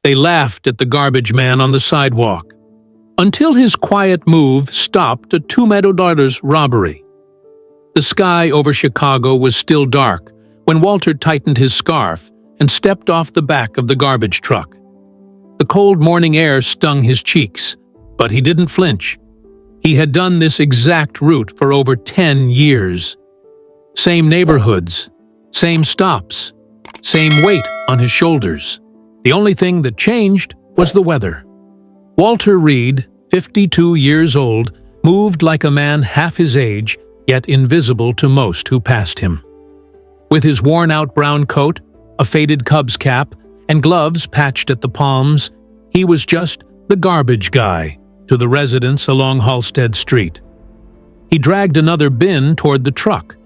They laughed at the garbage man on the sidewalk, until his quiet move stopped a $2 robbery. The sky over Chicago was still dark when Walter tightened his scarf and stepped off the back of the garbage truck. The cold morning air stung his cheeks, but he didn't flinch. He had done this exact route for over 10 years. Same neighborhoods, same stops, same weight on his shoulders. The only thing that changed was the weather. Walter Reed, 52 years old, moved like a man half his age, yet invisible to most who passed him. With his worn-out brown coat, a faded Cubs cap, and gloves patched at the palms, he was just the garbage guy to the residents along Halsted Street. He dragged another bin toward the truck.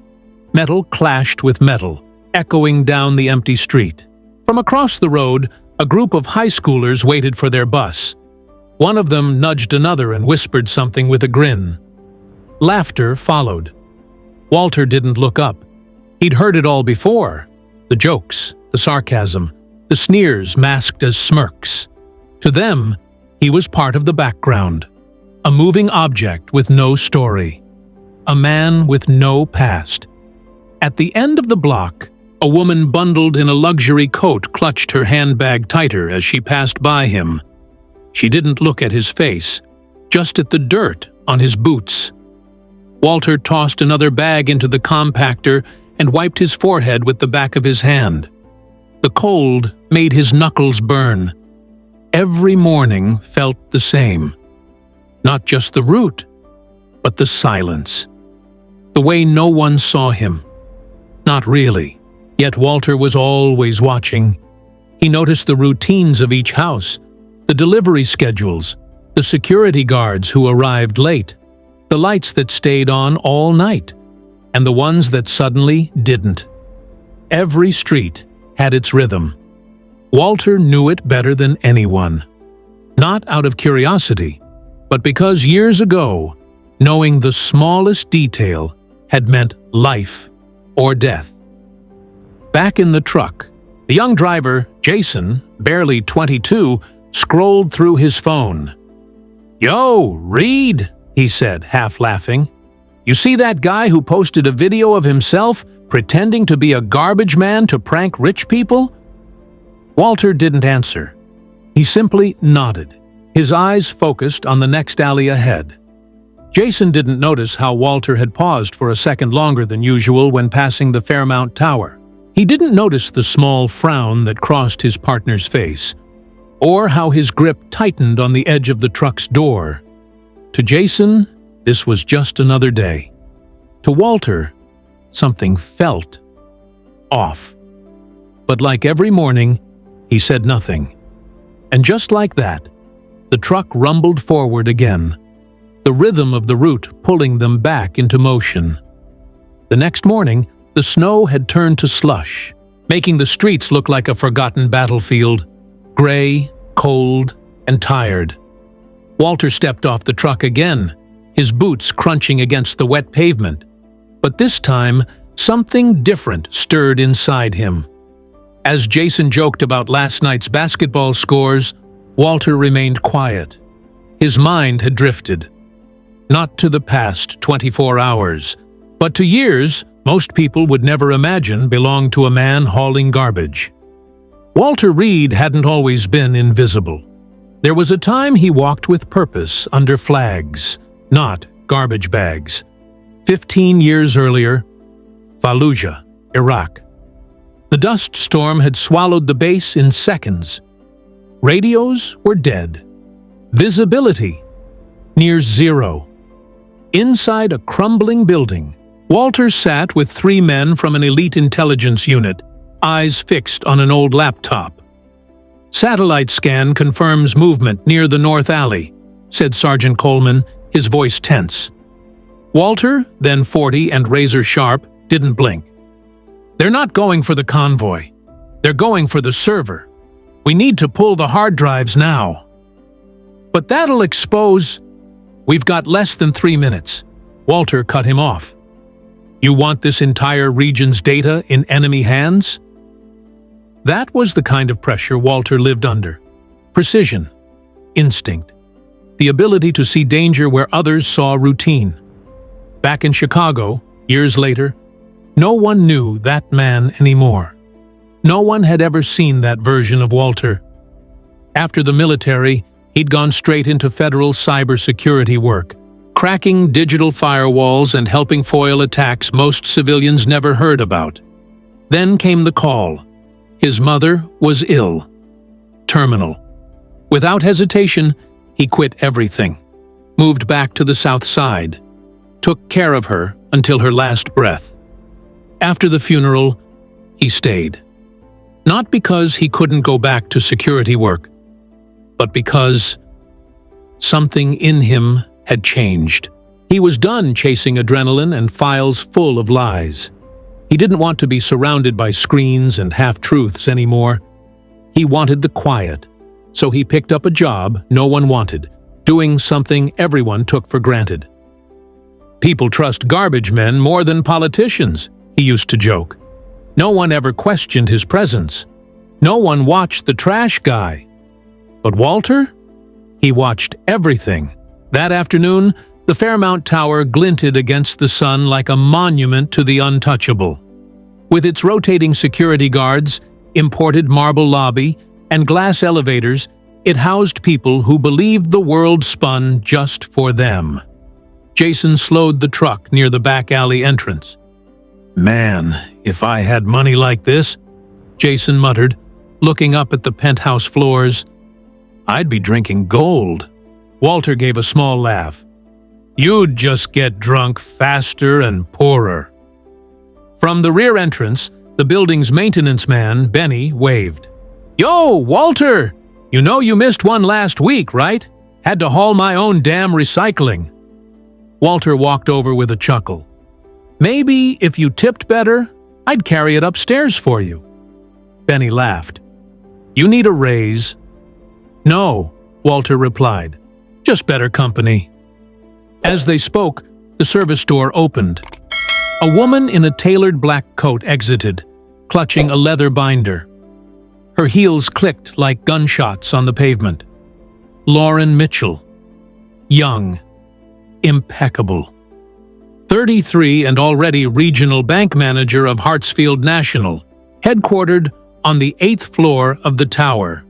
Metal clashed with metal, echoing down the empty street. From across the road, a group of high schoolers waited for their bus. One of them nudged another and whispered something with a grin. Laughter followed. Walter didn't look up. He'd heard it all before. The jokes, the sarcasm, the sneers masked as smirks. To them, he was part of the background. A moving object with no story. A man with no past. At the end of the block, a woman bundled in a luxury coat clutched her handbag tighter as she passed by him. She didn't look at his face, just at the dirt on his boots. Walter tossed another bag into the compactor and wiped his forehead with the back of his hand. The cold made his knuckles burn. Every morning felt the same. Not just the route, but the silence. The way no one saw him. Not really. Yet Walter was always watching. He noticed the routines of each house, the delivery schedules, the security guards who arrived late, the lights that stayed on all night, and the ones that suddenly didn't. Every street had its rhythm. Walter knew it better than anyone. Not out of curiosity, but because years ago, knowing the smallest detail had meant life or death. Back in the truck, the young driver, Jason, barely 22, scrolled through his phone. "Yo, Reed," he said, half laughing. "You see that guy who posted a video of himself pretending to be a garbage man to prank rich people?" Walter didn't answer. He simply nodded, his eyes focused on the next alley ahead. Jason didn't notice how Walter had paused for a second longer than usual when passing the Fairmount Tower. He didn't notice the small frown that crossed his partner's face, or how his grip tightened on the edge of the truck's door. To Jason, this was just another day. To Walter, something felt off. But like every morning, he said nothing. And just like that, the truck rumbled forward again, the rhythm of the route pulling them back into motion. The next morning, the snow had turned to slush, making the streets look like a forgotten battlefield, gray, cold, and tired. Walter stepped off the truck again, his boots crunching against the wet pavement. But this time, something different stirred inside him. As Jason joked about last night's basketball scores, Walter remained quiet. His mind had drifted. Not to the past 24 hours, but to years most people would never imagine belonged to a man hauling garbage. Walter Reed hadn't always been invisible. There was a time he walked with purpose under flags, not garbage bags. 15 years earlier, Fallujah, Iraq. The dust storm had swallowed the base in seconds. Radios were dead. Visibility, near zero. Inside a crumbling building, Walter sat with 3 men from an elite intelligence unit, eyes fixed on an old laptop. "Satellite scan confirms movement near the North Alley," said Sergeant Coleman, his voice tense. Walter, then 40 and razor-sharp, didn't blink. "They're not going for the convoy. They're going for the server. We need to pull the hard drives now." "But that'll expose—" "We've got less than 3 minutes." Walter cut him off. "You want this entire region's data in enemy hands?" That was the kind of pressure Walter lived under. Precision, instinct, the ability to see danger where others saw routine. Back in Chicago, years later, no one knew that man anymore. No one had ever seen that version of Walter. After the military, he'd gone straight into federal cybersecurity work, cracking digital firewalls and helping foil attacks most civilians never heard about. Then came the call. His mother was ill. Terminal. Without hesitation, he quit everything, moved back to the South Side, took care of her until her last breath. After the funeral, he stayed. Not because he couldn't go back to security work, but because something in him had changed. He was done chasing adrenaline and files full of lies. He didn't want to be surrounded by screens and half-truths anymore. He wanted the quiet, so he picked up a job no one wanted, doing something everyone took for granted. "People trust garbage men more than politicians," he used to joke. No one ever questioned his presence. No one watched the trash guy. But Walter? He watched everything. That afternoon, the Fairmount Tower glinted against the sun like a monument to the untouchable. With its rotating security guards, imported marble lobby, and glass elevators, it housed people who believed the world spun just for them. Jason slowed the truck near the back alley entrance. "Man, if I had money like this," Jason muttered, looking up at the penthouse floors, "I'd be drinking gold." Walter gave a small laugh. "You'd just get drunk faster and poorer." From the rear entrance, the building's maintenance man, Benny, waved. "Yo, Walter! You know you missed one last week, right? Had to haul my own damn recycling." Walter walked over with a chuckle. "Maybe if you tipped better, I'd carry it upstairs for you." Benny laughed. "You need a raise." "No," Walter replied. "Just better company." As they spoke, the service door opened. A woman in a tailored black coat exited, clutching a leather binder. Her heels clicked like gunshots on the pavement. Lauren Mitchell. Young. Impeccable. 33 and already regional bank manager of Hartsfield National, headquartered on the 8th floor of the tower.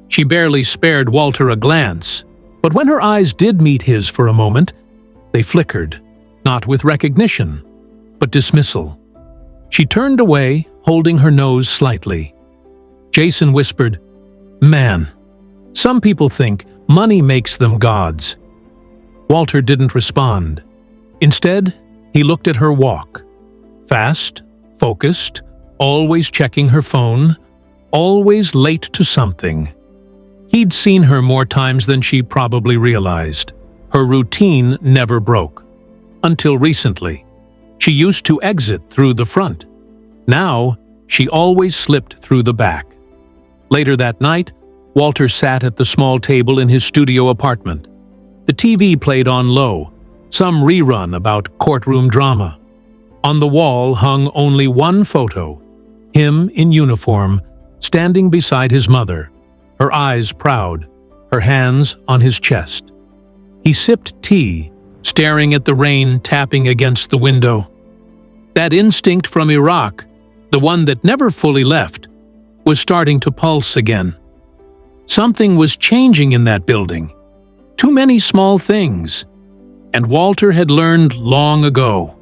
She barely spared Walter a glance, but when her eyes did meet his for a moment, they flickered, not with recognition, but dismissal. She turned away, holding her nose slightly. Jason whispered, "Man, some people think money makes them gods." Walter didn't respond. Instead, he looked at her walk. Fast, focused, always checking her phone, always late to something. He'd seen her more times than she probably realized. Her routine never broke. Until recently. She used to exit through the front. Now, she always slipped through the back. Later that night, Walter sat at the small table in his studio apartment. The TV played on low, some rerun about courtroom drama. On the wall hung only one photo, him in uniform, standing beside his mother, her eyes proud, her hands on his chest. He sipped tea, staring at the rain tapping against the window. That instinct from Iraq, the one that never fully left, was starting to pulse again. Something was changing in that building. Too many small things. And Walter had learned long ago.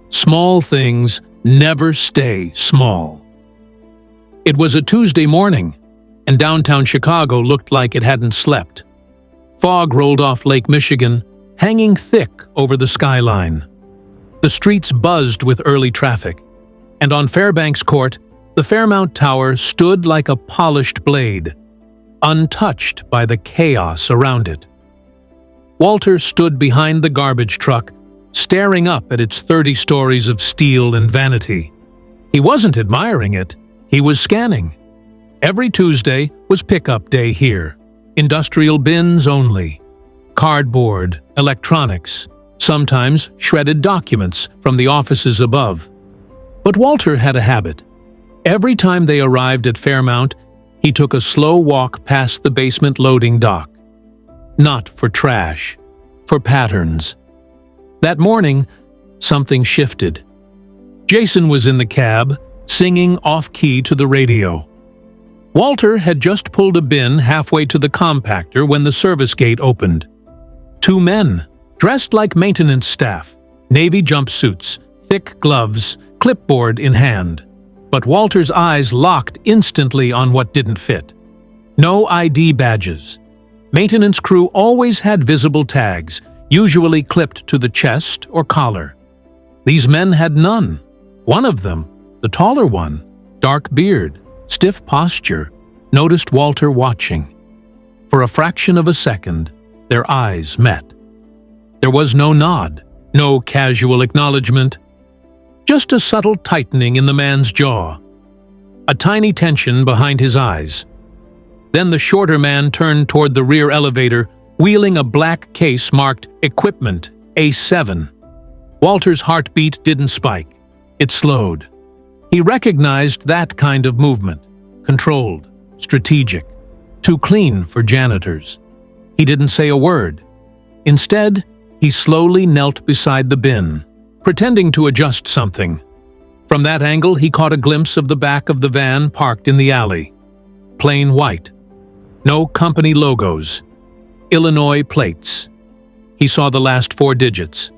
Small things never stay small. It was a Tuesday morning, and downtown Chicago looked like it hadn't slept. Fog rolled off Lake Michigan, hanging thick over the skyline. The streets buzzed with early traffic, and on Fairbanks Court, the Fairmount Tower stood like a polished blade, untouched by the chaos around it. Walter stood behind the garbage truck, staring up at its 30 stories of steel and vanity. He wasn't admiring it, he was scanning. Every Tuesday was pickup day here. Industrial bins only. Cardboard, electronics, sometimes shredded documents from the offices above. But Walter had a habit. Every time they arrived at Fairmount, He took a slow walk past the basement loading dock. Not for trash, for patterns. That morning, something shifted. Jason was in the cab, singing off-key to the radio. Walter had just pulled a bin halfway to the compactor when the service gate opened. Two men, dressed like maintenance staff, navy jumpsuits, thick gloves, clipboard in hand. But Walter's eyes locked instantly on what didn't fit. No ID badges. Maintenance crew always had visible tags, usually clipped to the chest or collar. These men had none. One of them, the taller one, dark beard, stiff posture, noticed Walter watching. For a fraction of a second, their eyes met. There was no nod, no casual acknowledgement, just a subtle tightening in the man's jaw, a tiny tension behind his eyes. Then the shorter man turned toward the rear elevator, wheeling a black case marked Equipment A7. Walter's heartbeat didn't spike. It slowed. He recognized that kind of movement, controlled, strategic, too clean for janitors. He didn't say a word. Instead, he slowly knelt beside the bin, pretending to adjust something. From that angle, he caught a glimpse of the back of the van parked in the alley. Plain white. No company logos. Illinois plates. He saw the last four digits.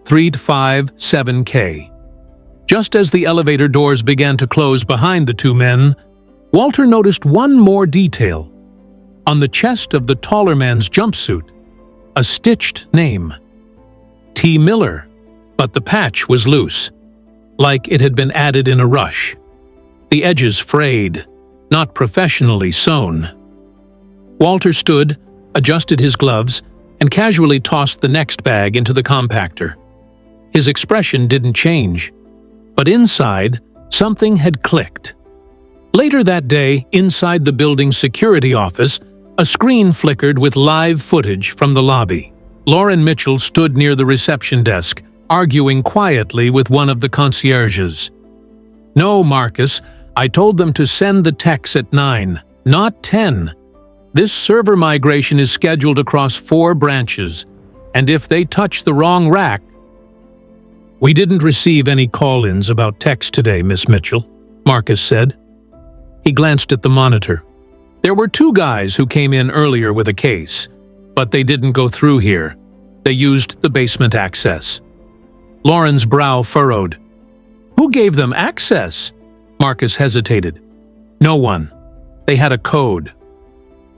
357K. Just as the elevator doors began to close behind the two men, Walter noticed one more detail. On the chest of the taller man's jumpsuit, a stitched name. T. Miller, but the patch was loose, like it had been added in a rush. The edges frayed, not professionally sewn. Walter stood, adjusted his gloves, and casually tossed the next bag into the compactor. His expression didn't change, but inside, something had clicked. Later that day, inside the building's security office, a screen flickered with live footage from the lobby. Lauren Mitchell stood near the reception desk, arguing quietly with one of the concierges. "No, Marcus, I told them to send the techs at 9, not 10. This server migration is scheduled across 4 branches, and if they touch the wrong rack..." "We didn't receive any call-ins about techs today, Miss Mitchell," Marcus said. He glanced at the monitor. "There were 2 guys who came in earlier with a case, but they didn't go through here. They used the basement access." Lauren's brow furrowed. "Who gave them access?" Marcus hesitated. "No one. They had a code."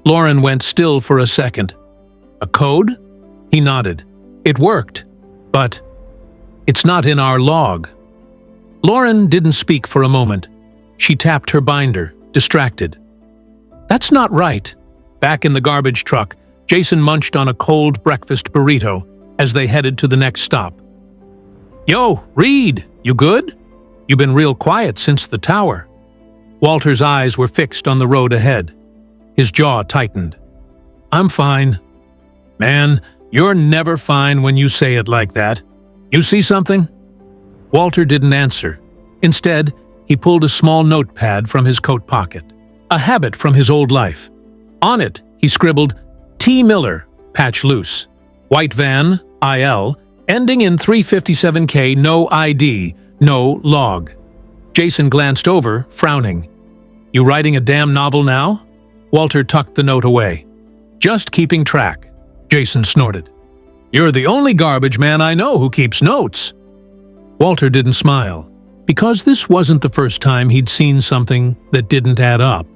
Lauren went still for a second. "A code?" He nodded. "It worked, but it's not in our log." Lauren didn't speak for a moment. She tapped her binder, distracted. "That's not right." Back in the garbage truck, Jason munched on a cold breakfast burrito as they headed to the next stop. "Yo, Reed, you good? You've been real quiet since the tower." Walter's eyes were fixed on the road ahead. His jaw tightened. "I'm fine." "Man, you're never fine when you say it like that. You see something?" Walter didn't answer. Instead, he pulled a small notepad from his coat pocket, a habit from his old life. On it, he scribbled, "T. Miller, patch loose. White van, IL, ending in 357K, no ID, no log." Jason glanced over, frowning. "You writing a damn novel now?" Walter tucked the note away. "Just keeping track," Jason snorted. "You're the only garbage man I know who keeps notes." Walter didn't smile, because this wasn't the first time he'd seen something that didn't add up.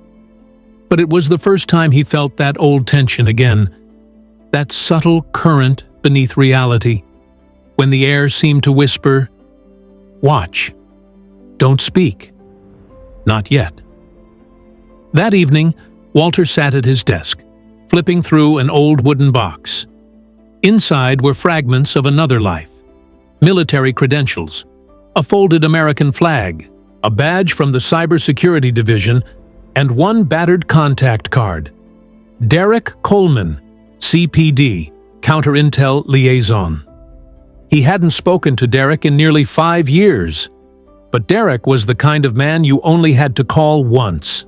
But it was the first time he felt that old tension again, that subtle current beneath reality, when the air seemed to whisper, "Watch. Don't speak. Not yet." That evening, Walter sat at his desk, flipping through an old wooden box. Inside were fragments of another life, military credentials, a folded American flag, a badge from the cybersecurity division, and one battered contact card. Derek Coleman, CPD, Counter-Intel Liaison. He hadn't spoken to Derek in nearly 5 years, but Derek was the kind of man you only had to call once.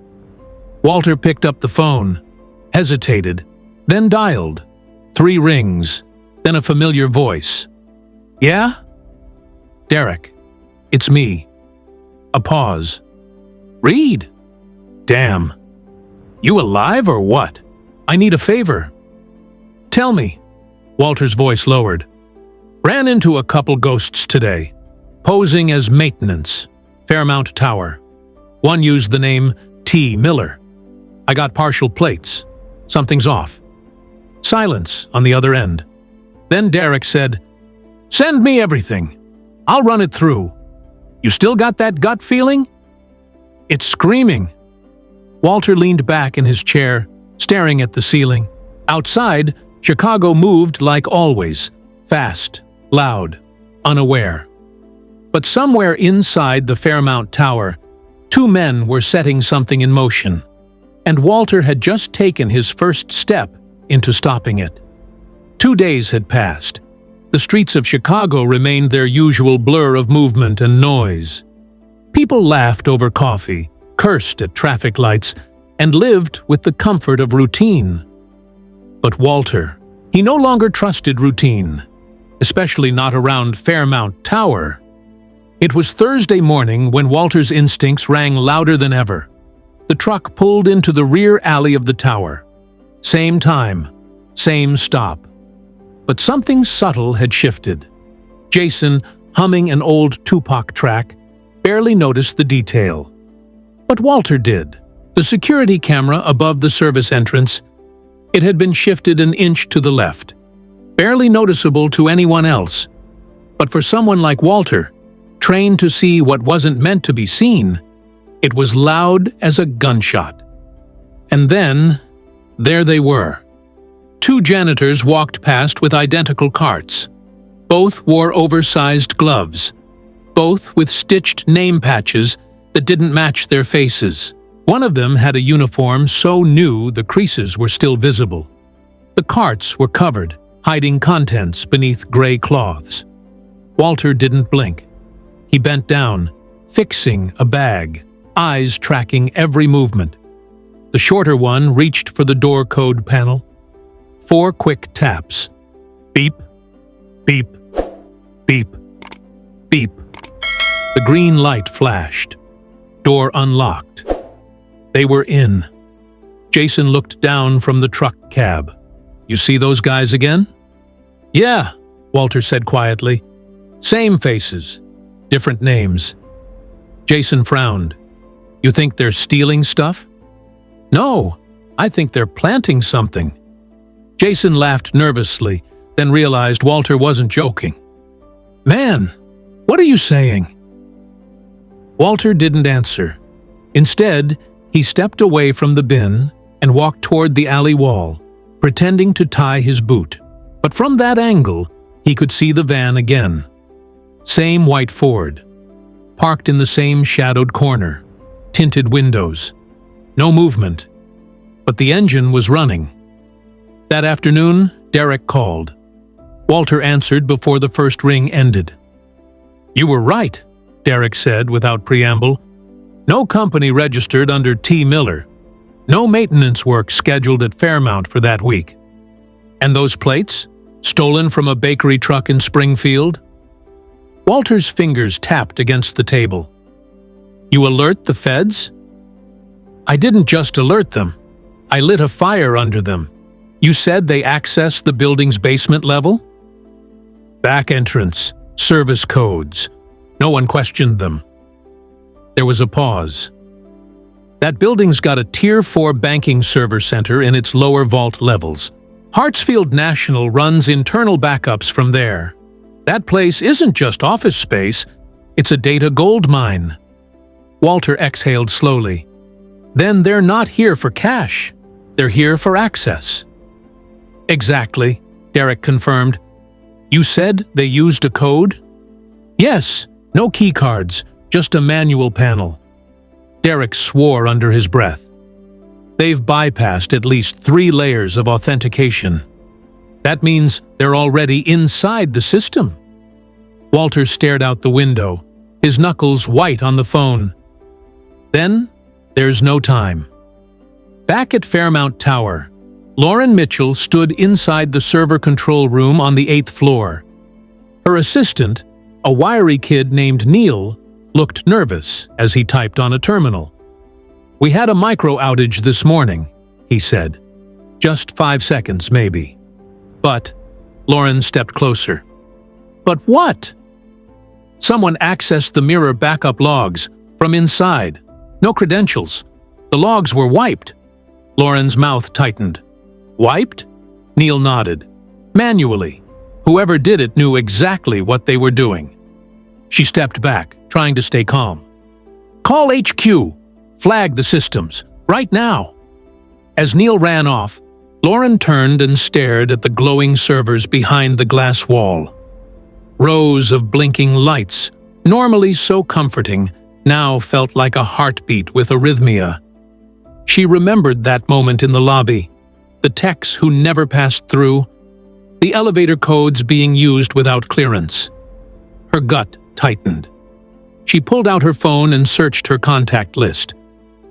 Walter picked up the phone, hesitated, then dialed. 3 rings, then a familiar voice. "Yeah?" "Derek, it's me." A pause. "Reed? Damn. You alive or what? I need a favor." "Tell me." Walter's voice lowered. "Ran into a couple ghosts today, posing as maintenance, Fairmount Tower. One used the name T. Miller. I got partial plates. Something's off." Silence on the other end. Then Derek said, "Send me everything. I'll run it through. You still got that gut feeling?" "It's screaming." Walter leaned back in his chair, staring at the ceiling. Outside, Chicago moved like always, fast, loud, unaware. But somewhere inside the Fairmount Tower, 2 men were setting something in motion, and Walter had just taken his first step into stopping it. 2 days had passed. The streets of Chicago remained their usual blur of movement and noise. People laughed over coffee, cursed at traffic lights, and lived with the comfort of routine. But Walter, he no longer trusted routine, especially not around Fairmount Tower. It was Thursday morning when Walter's instincts rang louder than ever. The truck pulled into the rear alley of the tower. Same time, same stop. But something subtle had shifted. Jason, humming an old Tupac track, barely noticed the detail. But Walter did. The security camera above the service entrance, it had been shifted an inch to the left. Barely noticeable to anyone else. But for someone like Walter, trained to see what wasn't meant to be seen, it was loud as a gunshot. And then, there they were. 2 janitors walked past with identical carts. Both wore oversized gloves. Both with stitched name patches that didn't match their faces. One of them had a uniform so new the creases were still visible. The carts were covered, hiding contents beneath gray cloths. Walter didn't blink. He bent down, fixing a bag, eyes tracking every movement. The shorter one reached for the door code panel. 4 quick taps. Beep, beep, beep, beep. The green light flashed. Door unlocked. They were in. Jason looked down from the truck cab. "You see those guys again?" "Yeah," Walter said quietly. "Same faces, different names." Jason frowned. "You think they're stealing stuff?" "No, I think they're planting something." Jason laughed nervously, then realized Walter wasn't joking. "Man, what are you saying?" Walter didn't answer. Instead, he stepped away from the bin and walked toward the alley wall, pretending to tie his boot. But from that angle, he could see the van again. Same white Ford, parked in the same shadowed corner, tinted windows. No movement, but the engine was running. That afternoon, Derek called. Walter answered before the first ring ended. "You were right," Derek said without preamble. "No company registered under T. Miller. No maintenance work scheduled at Fairmount for that week. And those plates? Stolen from a bakery truck in Springfield?" Walter's fingers tapped against the table. "You alert the feds?" "I didn't just alert them. I lit a fire under them. You said they accessed the building's basement level?" "Back entrance, service codes. No one questioned them." There was a pause. "That building's got a Tier 4 banking server center in its lower vault levels. Hartsfield National runs internal backups from there. That place isn't just office space, it's a data gold mine." Walter exhaled slowly. "Then they're not here for cash. They're here for access." "Exactly," Derek confirmed. "You said they used a code?" "Yes, no keycards, just a manual panel." Derek swore under his breath. "They've bypassed at least 3 layers of authentication. That means they're already inside the system." Walter stared out the window, his knuckles white on the phone. "Then there's no time. Back at Fairmount Tower, Lauren Mitchell stood inside the server control room on the 8th floor. Her assistant, a wiry kid named Neil, looked nervous as he typed on a terminal. "We had a micro outage this morning," he said. "Just 5 seconds, maybe." "But," Lauren stepped closer. "But what?" "Someone accessed the mirror backup logs from inside. No credentials. The logs were wiped." Lauren's mouth tightened. "Wiped?" Neil nodded. "Manually. Whoever did it knew exactly what they were doing." She stepped back, trying to stay calm. "Call HQ. Flag the systems. Right now." As Neil ran off, Lauren turned and stared at the glowing servers behind the glass wall. Rows of blinking lights, normally so comforting, now felt like a heartbeat with arrhythmia. She remembered that moment in the lobby, the techs who never passed through, the elevator codes being used without clearance. Her gut tightened. She pulled out her phone and searched her contact list.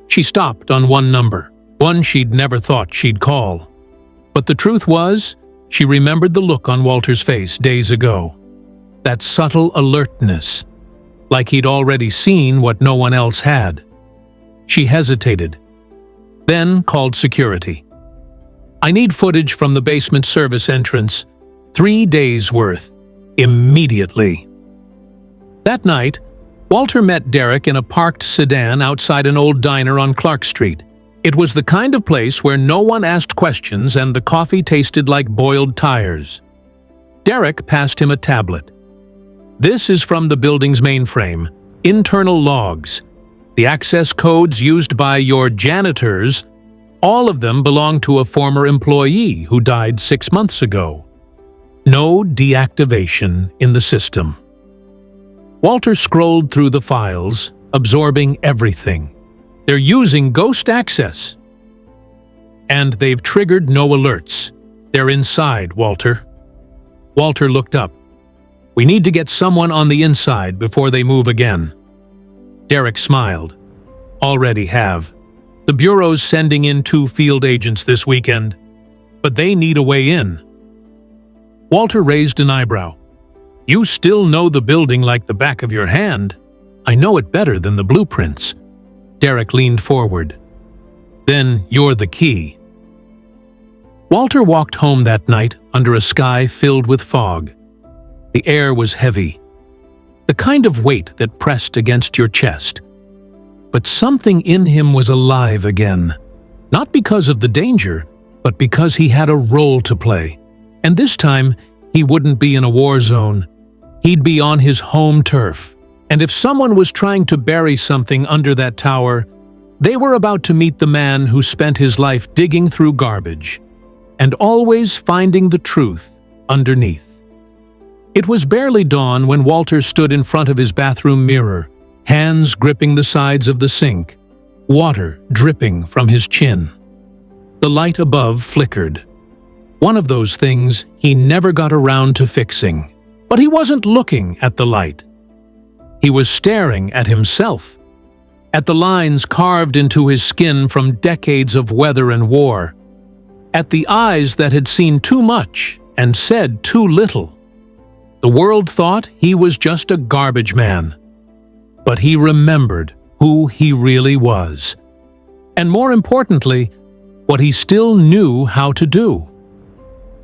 She stopped on one number, one she'd never thought she'd call. But the truth was, she remembered the look on Walter's face days ago. That subtle alertness, like he'd already seen what no one else had. She hesitated, then called security. "I need footage from the basement service entrance, 3 days' worth, immediately." That night, Walter met Derek in a parked sedan outside an old diner on Clark Street. It was the kind of place where no one asked questions and the coffee tasted like boiled tires. Derek passed him a tablet. "This is from the building's mainframe, internal logs. The access codes used by your janitors, all of them belong to a former employee who died 6 months ago. No deactivation in the system." Walter scrolled through the files, absorbing everything. "They're using ghost access. And they've triggered no alerts. They're inside, Walter." Walter looked up. "We need to get someone on the inside before they move again." Derek smiled. "Already have. The Bureau's sending in 2 field agents this weekend, but they need a way in." Walter raised an eyebrow. "You still know the building like the back of your hand." "I know it better than the blueprints." Derek leaned forward. "Then you're the key." Walter walked home that night under a sky filled with fog. The air was heavy, the kind of weight that pressed against your chest. But something in him was alive again, not because of the danger, but because he had a role to play. And this time, he wouldn't be in a war zone. He'd be on his home turf. And if someone was trying to bury something under that tower, they were about to meet the man who spent his life digging through garbage and always finding the truth underneath. It was barely dawn when Walter stood in front of his bathroom mirror, hands gripping the sides of the sink, water dripping from his chin. The light above flickered. One of those things he never got around to fixing. But he wasn't looking at the light. He was staring at himself, at the lines carved into his skin from decades of weather and war, at the eyes that had seen too much and said too little. The world thought he was just a garbage man, but he remembered who he really was, and more importantly, what he still knew how to do.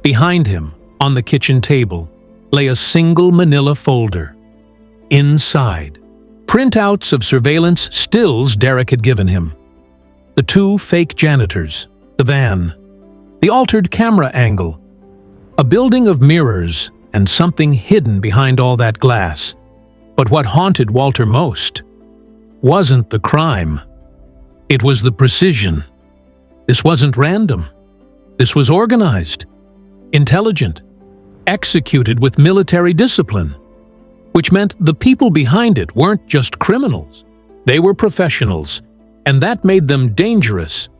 Behind him, on the kitchen table, lay a single manila folder. Inside, printouts of surveillance stills Derek had given him. The 2 fake janitors, the van, the altered camera angle, a building of mirrors, and something hidden behind all that glass. But what haunted Walter most wasn't the crime. It was the precision. This wasn't random. This was organized, intelligent, executed with military discipline, which meant the people behind it weren't just criminals. They were professionals, and that made them dangerous.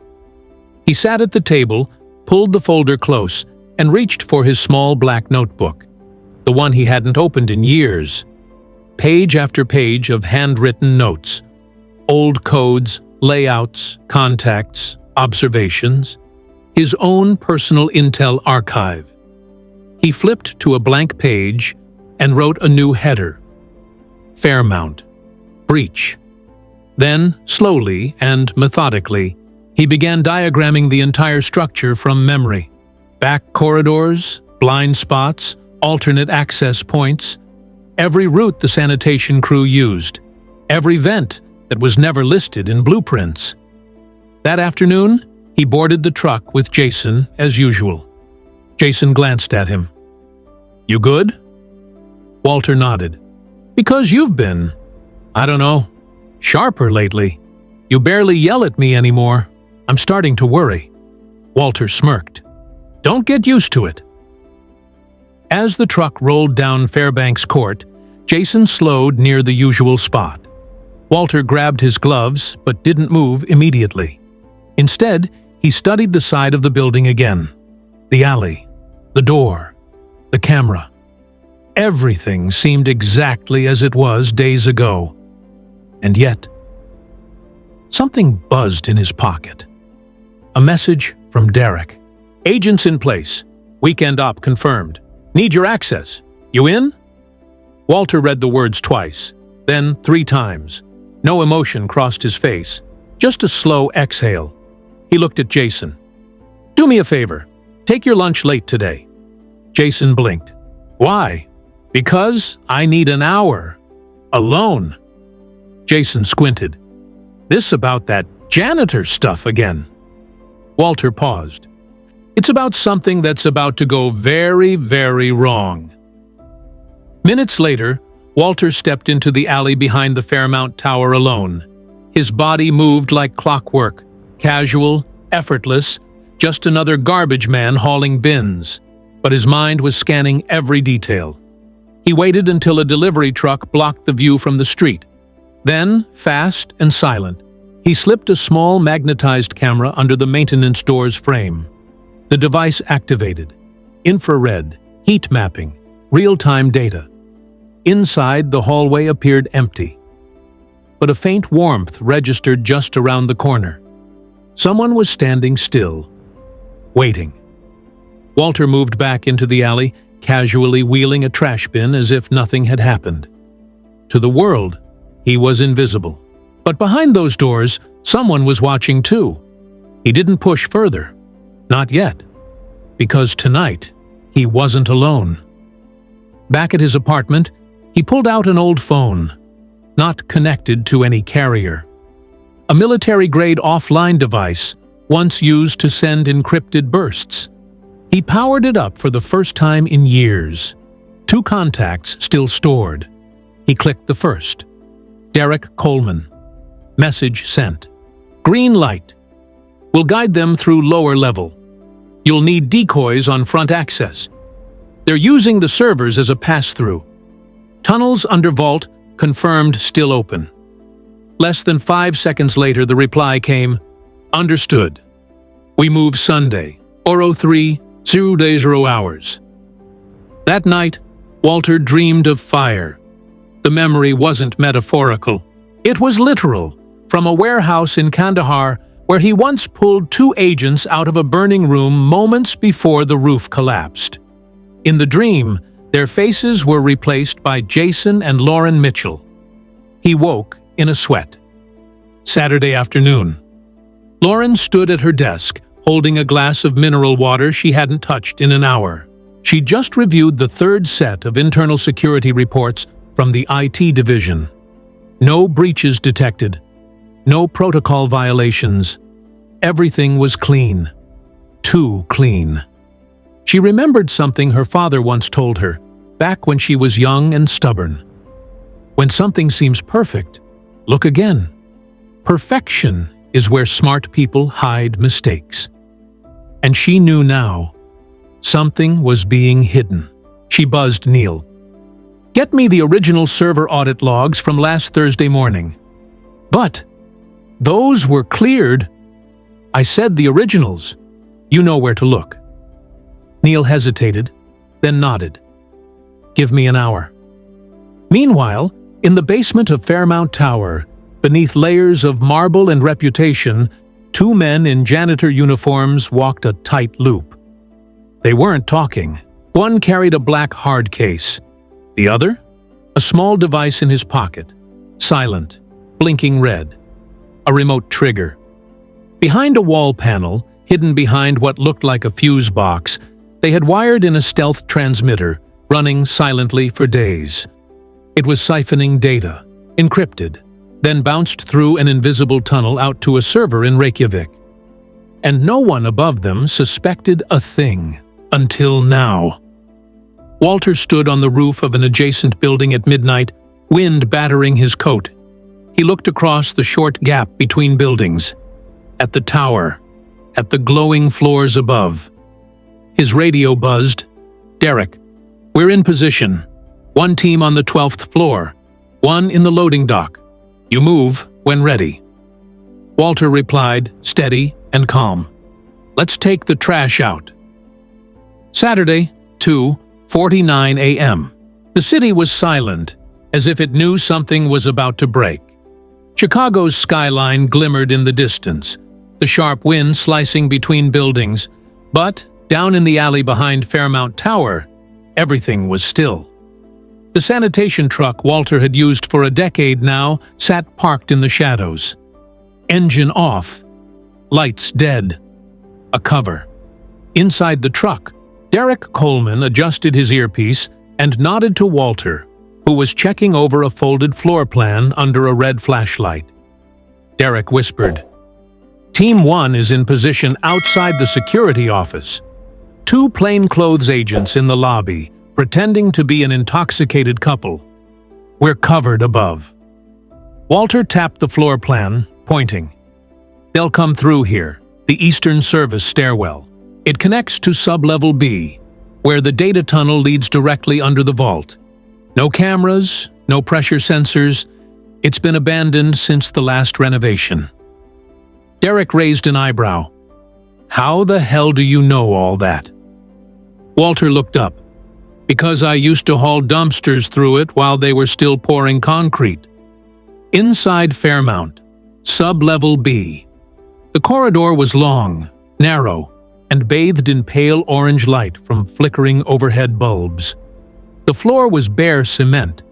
He sat at the table, pulled the folder close, and reached for his small black notebook, the one he hadn't opened in years. Page after page of handwritten notes, old codes, layouts, contacts, observations, his own personal intel archive. He flipped to a blank page and wrote a new header: Fairmount, breach. Then, slowly and methodically, he began diagramming the entire structure from memory. Back corridors, blind spots, alternate access points, every route the sanitation crew used, every vent that was never listed in blueprints. That afternoon, he boarded the truck with Jason as usual. Jason glanced at him. "You good?" Walter nodded. "Because you've been, I don't know, sharper lately. You barely yell at me anymore. I'm starting to worry." Walter smirked. "Don't get used to it." As the truck rolled down Fairbanks Court, Jason slowed near the usual spot. Walter grabbed his gloves but didn't move immediately. Instead, he studied the side of the building again. The alley, the door, the camera. Everything seemed exactly as it was days ago. And yet, something buzzed in his pocket. A message from Derek. "Agents in place. Weekend op confirmed. Need your access. You in?" Walter read the words twice, then 3 times. No emotion crossed his face, just a slow exhale. He looked at Jason. "Do me a favor. Take your lunch late today." Jason blinked. "Why?" "Because I need an hour. Alone." Jason squinted. "This about that janitor stuff again." Walter paused. "It's about something that's about to go very, very wrong." Minutes later, Walter stepped into the alley behind the Fairmount Tower alone. His body moved like clockwork, casual, effortless, just another garbage man hauling bins. But his mind was scanning every detail. He waited until a delivery truck blocked the view from the street. Then, fast and silent, he slipped a small magnetized camera under the maintenance door's frame. The device activated. Infrared, heat mapping, real-time data. Inside, the hallway appeared empty. But a faint warmth registered just around the corner. Someone was standing still, waiting. Walter moved back into the alley, casually wheeling a trash bin as if nothing had happened. To the world, he was invisible. But behind those doors, someone was watching too. He didn't push further. Not yet. Because tonight, he wasn't alone. Back at his apartment, he pulled out an old phone, not connected to any carrier. A military-grade offline device, once used to send encrypted bursts. He powered it up for the first time in years. 2 contacts still stored. He clicked the first. Derek Coleman. Message sent. Green light. We'll guide them through lower level. You'll need decoys on front access. They're using the servers as a pass-through. Tunnels under vault confirmed still open. Less than 5 seconds later, the reply came, "Understood. We move Sunday, Oro 3, 0 days 0 hours." That night, Walter dreamed of fire. The memory wasn't metaphorical. It was literal, from a warehouse in Kandahar where he once pulled 2 agents out of a burning room moments before the roof collapsed. In the dream, their faces were replaced by Jason and Lauren Mitchell. He woke in a sweat. Saturday afternoon. Lauren stood at her desk, holding a glass of mineral water she hadn't touched in an hour. She just reviewed the 3rd set of internal security reports from the IT division. No breaches detected. No protocol violations. Everything was clean. Too clean. She remembered something her father once told her, back when she was young and stubborn. When something seems perfect, look again. Perfection is where smart people hide mistakes. And she knew now, something was being hidden. She buzzed Neil. "Get me the original server audit logs from last Thursday morning." "But those were cleared." "I said the originals. You know where to look." Neil hesitated, then nodded. "Give me an hour." Meanwhile, in the basement of Fairmount Tower, beneath layers of marble and reputation, Two men in janitor uniforms walked a tight loop. They weren't talking. One carried a black hard case. The other? A small device in his pocket. Silent, blinking red. A remote trigger. Behind a wall panel, hidden behind what looked like a fuse box, they had wired in a stealth transmitter, running silently for days. It was siphoning data, encrypted, then bounced through an invisible tunnel out to a server in Reykjavik. And no one above them suspected a thing, until now. Walter stood on the roof of an adjacent building at midnight, wind battering his coat. He looked across the short gap between buildings, at the tower, at the glowing floors above. His radio buzzed. "Derek, we're in position. One team on the 12th floor, one in the loading dock. You move when ready." Walter replied, steady and calm. "Let's take the trash out." Saturday, 2:49 a.m. The city was silent, as if it knew something was about to break. Chicago's skyline glimmered in the distance, the sharp wind slicing between buildings, but down in the alley behind Fairmount Tower, everything was still. The sanitation truck Walter had used for a decade now sat parked in the shadows. Engine off, lights dead, a cover. Inside the truck, Derek Coleman adjusted his earpiece and nodded to Walter, who was checking over a folded floor plan under a red flashlight. Derek whispered, "Team 1 is in position outside the security office. Two plainclothes agents in the lobby, pretending to be an intoxicated couple. We're covered above." Walter tapped the floor plan, pointing. "They'll come through here, the Eastern Service stairwell. It connects to sub-level B, where the data tunnel leads directly under the vault. No cameras, no pressure sensors. It's been abandoned since the last renovation." Derek raised an eyebrow. "How the hell do you know all that?" Walter looked up. "Because I used to haul dumpsters through it while they were still pouring concrete." Inside Fairmount, sub-level B. The corridor was long, narrow, and bathed in pale orange light from flickering overhead bulbs. The floor was bare cement,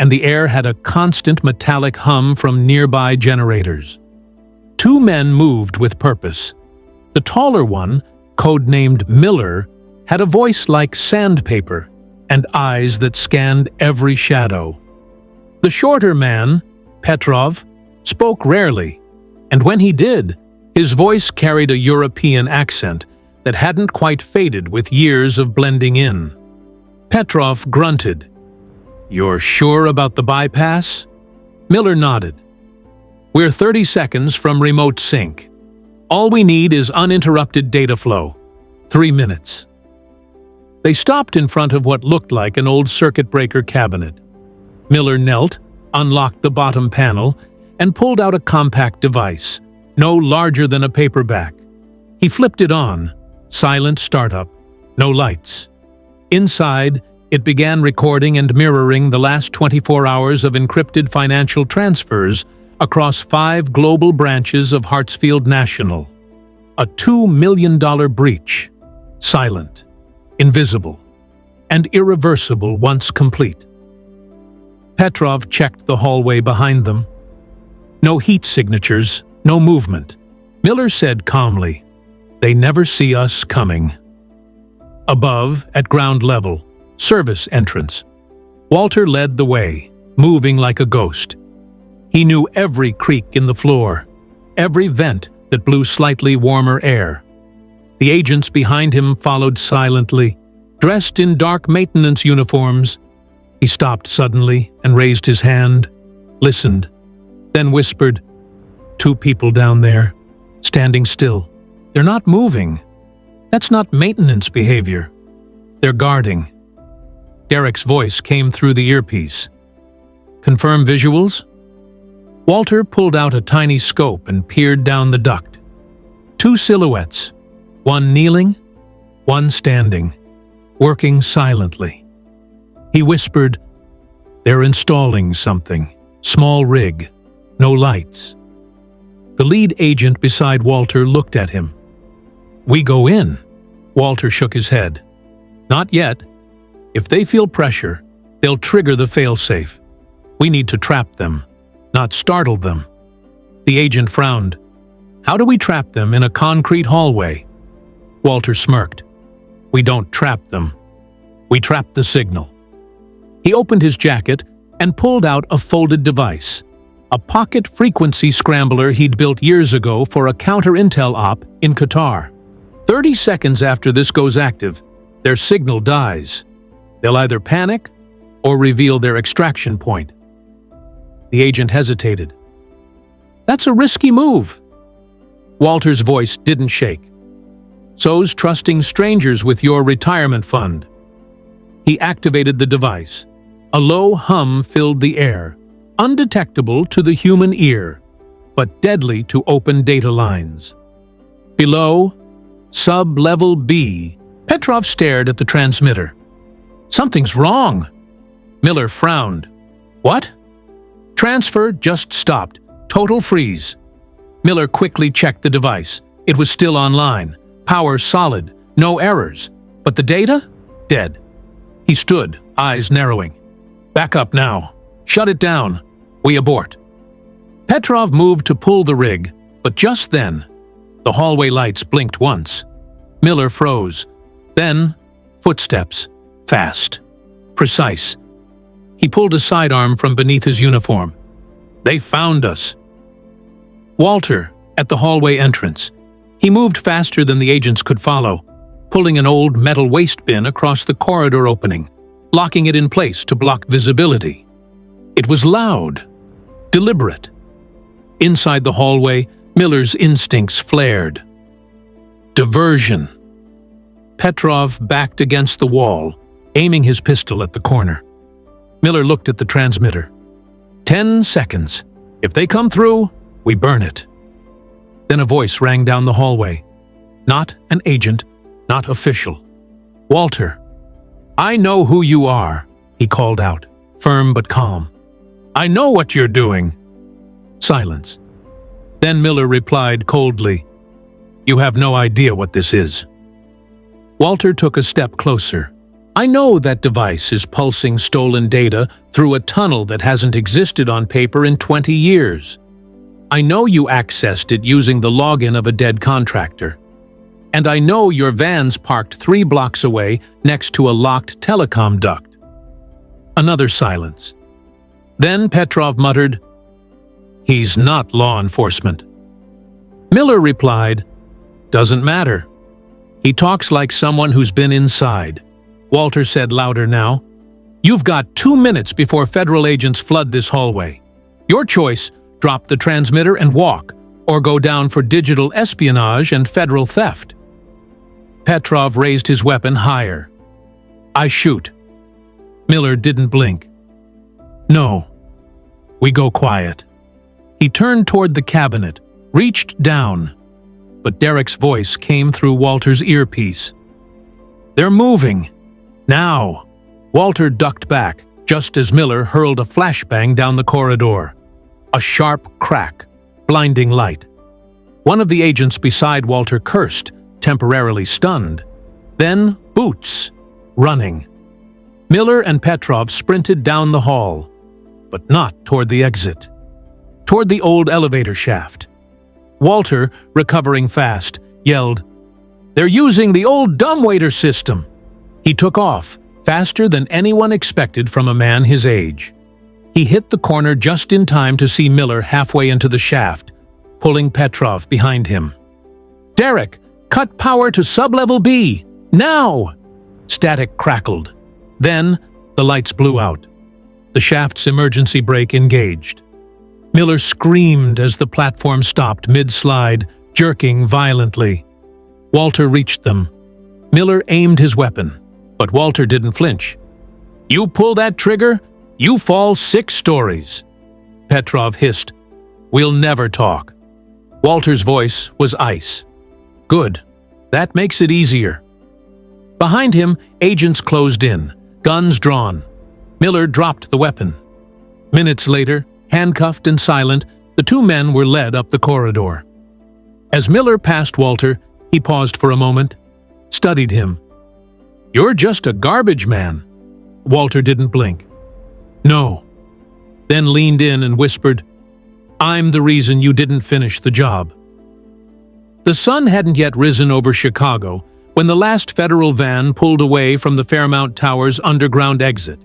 and the air had a constant metallic hum from nearby generators. Two men moved with purpose. The taller one, codenamed Miller, had a voice like sandpaper and eyes that scanned every shadow. The shorter man, Petrov, spoke rarely, and when he did, his voice carried a European accent that hadn't quite faded with years of blending in. Petrov grunted. "You're sure about the bypass?" Miller nodded. "We're 30 seconds from remote sync. All we need is uninterrupted data flow. 3 minutes." They stopped in front of what looked like an old circuit breaker cabinet. Miller knelt, unlocked the bottom panel, and pulled out a compact device, no larger than a paperback. He flipped it on. Silent startup, no lights. Inside, it began recording and mirroring the last 24 hours of encrypted financial transfers across 5 global branches of Hartsfield National. A $2 million breach. Silent, invisible, and irreversible once complete. Petrov checked the hallway behind them. No heat signatures, no movement. Miller said calmly, "They never see us coming." Above, at ground level, service entrance. Walter led the way, moving like a ghost. He knew every creak in the floor, every vent that blew slightly warmer air. The agents behind him followed silently, dressed in dark maintenance uniforms. He stopped suddenly and raised his hand, listened, then whispered, "Two people down there, standing still. They're not moving. That's not maintenance behavior. They're guarding." Derek's voice came through the earpiece. "Confirm visuals?" Walter pulled out a tiny scope and peered down the duct. 2 silhouettes, one kneeling, one standing, working silently. He whispered, "They're installing something. Small rig. No lights." The lead agent beside Walter looked at him. "We go in." Walter shook his head. "Not yet. If they feel pressure, they'll trigger the failsafe. We need to trap them, not startle them." The agent frowned. "How do we trap them in a concrete hallway?" Walter smirked. "We don't trap them. We trap the signal." He opened his jacket and pulled out a folded device, a pocket frequency scrambler he'd built years ago for a counter-intel op in Qatar. 30 seconds after this goes active, their signal dies. They'll either panic or reveal their extraction point. The agent hesitated. "That's a risky move." Walter's voice didn't shake. "So's trusting strangers with your retirement fund." He activated the device. A low hum filled the air, undetectable to the human ear, but deadly to open data lines. Below, sub-level B, Petrov stared at the transmitter. "Something's wrong." Miller frowned. "What?" "Transfer just stopped. Total freeze." Miller quickly checked the device. It was still online. Power solid. No errors. But the data? Dead. He stood, eyes narrowing. "Back up now. Shut it down. We abort." Petrov moved to pull the rig, but just then, the hallway lights blinked once. Miller froze. Then, footsteps. Fast. Precise. He pulled a sidearm from beneath his uniform. "They found us." Walter, at the hallway entrance. He moved faster than the agents could follow, pulling an old metal waste bin across the corridor opening, locking it in place to block visibility. It was loud, deliberate. Inside the hallway, Miller's instincts flared. Diversion. Petrov backed against the wall, aiming his pistol at the corner. Miller looked at the transmitter. 10 seconds. If they come through, we burn it. Then a voice rang down the hallway. Not an agent, not official. "Walter, I know who you are," he called out, firm but calm. "I know what you're doing." Silence. Then Miller replied coldly, "You have no idea what this is." Walter took a step closer. "I know that device is pulsing stolen data through a tunnel that hasn't existed on paper in 20 years. I know you accessed it using the login of a dead contractor. And I know your van's parked 3 blocks away next to a locked telecom duct." Another silence. Then Petrov muttered, "He's not law enforcement." Miller replied, "Doesn't matter. He talks like someone who's been inside." Walter said louder now, "You've got 2 minutes before federal agents flood this hallway. Your choice, drop the transmitter and walk, or go down for digital espionage and federal theft." Petrov raised his weapon higher. "I shoot." Miller didn't blink. "No. We go quiet." He turned toward the cabinet, reached down, but Derek's voice came through Walter's earpiece. "They're moving. Now." Walter ducked back, just as Miller hurled a flashbang down the corridor. A sharp crack, blinding light. One of the agents beside Walter cursed, temporarily stunned. Then boots, running. Miller and Petrov sprinted down the hall, but not toward the exit. Toward the old elevator shaft. Walter, recovering fast, yelled, "They're using the old dumbwaiter system!" He took off, faster than anyone expected from a man his age. He hit the corner just in time to see Miller halfway into the shaft, pulling Petrov behind him. "Derek, cut power to sub-level B! Now!" Static crackled. Then, the lights blew out. The shaft's emergency brake engaged. Miller screamed as the platform stopped mid-slide, jerking violently. Walter reached them. Miller aimed his weapon, but Walter didn't flinch. "You pull that trigger, you fall 6 stories." Petrov hissed, "We'll never talk." Walter's voice was ice. "Good. That makes it easier." Behind him, agents closed in, guns drawn. Miller dropped the weapon. Minutes later, handcuffed and silent, The two men were led up the corridor. As Miller passed Walter, he paused for a moment, studied him. "You're just a garbage man." Walter didn't blink. "No." Then leaned in and whispered, "I'm the reason you didn't finish the job." The sun hadn't yet risen over Chicago when the last federal van pulled away from the Fairmount Tower's underground exit.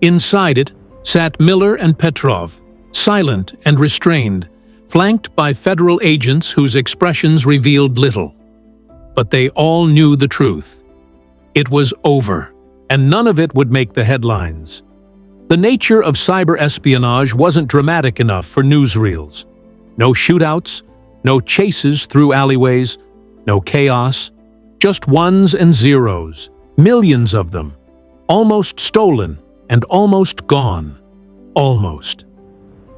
Inside it sat Miller and Petrov, silent and restrained, flanked by federal agents whose expressions revealed little. But they all knew the truth. It was over, and none of it would make the headlines. The nature of cyber espionage wasn't dramatic enough for newsreels. No shootouts, no chases through alleyways, no chaos, just ones and zeros, millions of them, almost stolen and almost gone. Almost.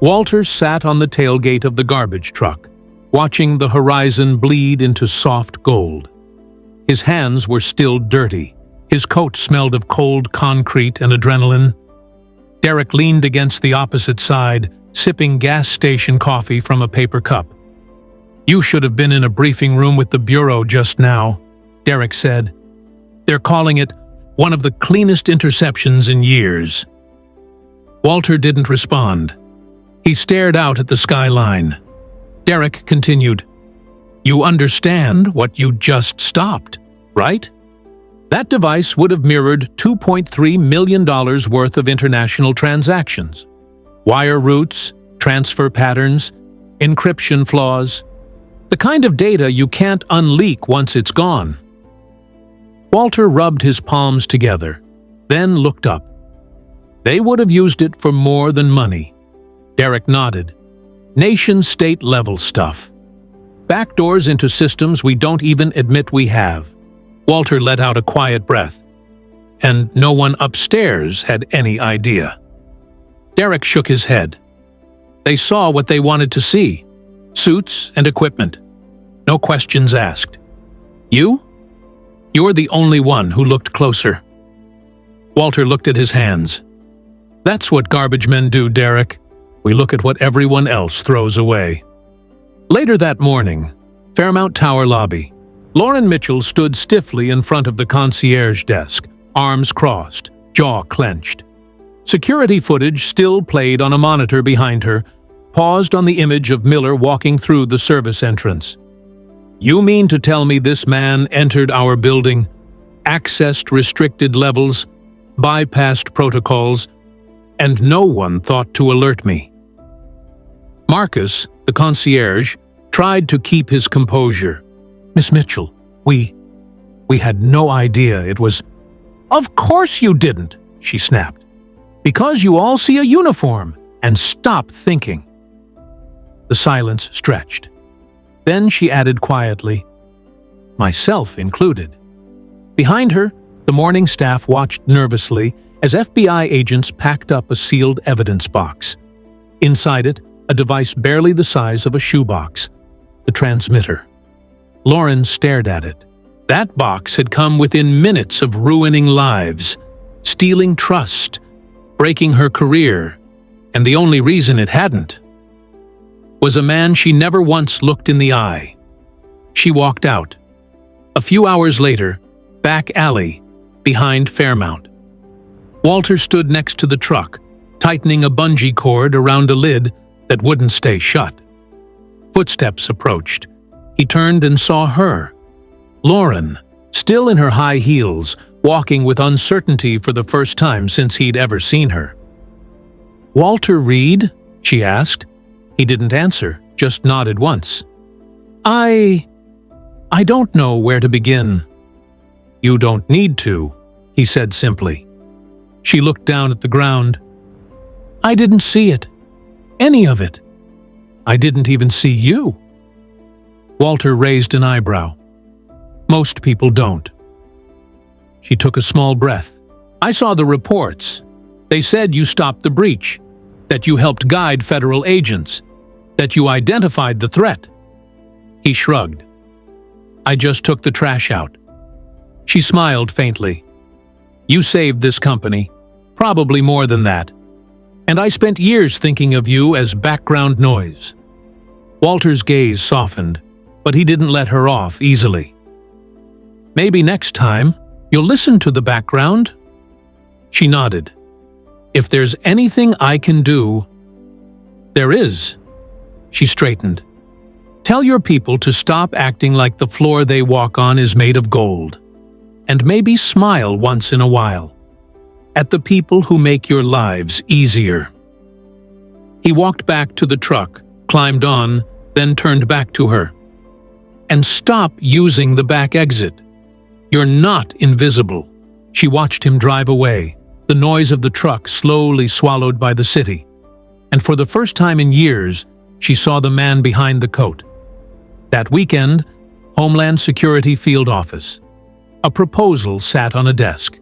Walter sat on the tailgate of the garbage truck, watching the horizon bleed into soft gold. His hands were still dirty. His coat smelled of cold concrete and adrenaline. Derek leaned against the opposite side, sipping gas station coffee from a paper cup. "You should have been in a briefing room with the Bureau just now," Derek said. "They're calling it one of the cleanest interceptions in years." Walter didn't respond. He stared out at the skyline. Derek continued, "You understand what you just stopped, right? That device would have mirrored $2.3 million worth of international transactions. Wire routes, transfer patterns, encryption flaws. The kind of data you can't unleak once it's gone." Walter rubbed his palms together, then looked up. "They would have used it for more than money." Derek nodded. "Nation-state level stuff. Backdoors into systems we don't even admit we have." Walter let out a quiet breath. "And no one upstairs had any idea." Derek shook his head. "They saw what they wanted to see. Suits and equipment. No questions asked. You? You're the only one who looked closer." Walter looked at his hands. "That's what garbage men do, Derek. We look at what everyone else throws away." Later that morning, Fairmount Tower lobby. Lauren Mitchell stood stiffly in front of the concierge desk, arms crossed, jaw clenched. Security footage still played on a monitor behind her, paused on the image of Miller walking through the service entrance. "You mean to tell me this man entered our building, accessed restricted levels, bypassed protocols, and no one thought to alert me?" Marcus, the concierge, tried to keep his composure. "Miss Mitchell, we had no idea it was—" "Of course you didn't," she snapped. "Because you all see a uniform and stop thinking." The silence stretched. Then she added quietly, "Myself included." Behind her, the morning staff watched nervously as FBI agents packed up a sealed evidence box. Inside it, a device barely the size of a shoebox, the transmitter. Lauren stared at it. That box had come within minutes of ruining lives, stealing trust, breaking her career, and the only reason it hadn't was a man she never once looked in the eye. She walked out. A few hours later, back alley, behind Fairmount. Walter stood next to the truck, tightening a bungee cord around a lid that wouldn't stay shut. Footsteps approached. He turned and saw her. Lauren, still in her high heels, walking with uncertainty for the first time since he'd ever seen her. "Walter Reed?" she asked. He didn't answer, just nodded once. I don't know where to begin." "You don't need to," he said simply. She looked down at the ground. "I didn't see it. Any of it. I didn't even see you." Walter raised an eyebrow. "Most people don't." She took a small breath. "I saw the reports. They said you stopped the breach, that you helped guide federal agents, that you identified the threat." He shrugged. "I just took the trash out." She smiled faintly. "You saved this company, probably more than that. And I spent years thinking of you as background noise." Walter's gaze softened, but he didn't let her off easily. "Maybe next time you'll listen to the background?" She nodded. "If there's anything I can do—" "There is." She straightened. "Tell your people to stop acting like the floor they walk on is made of gold. And maybe smile once in a while. At the people who make your lives easier." He walked back to the truck, climbed on, then turned back to her. "And stop using the back exit. You're not invisible." She watched him drive away, the noise of the truck slowly swallowed by the city. And for the first time in years, she saw the man behind the coat. That weekend, Homeland Security Field Office. A proposal sat on a desk.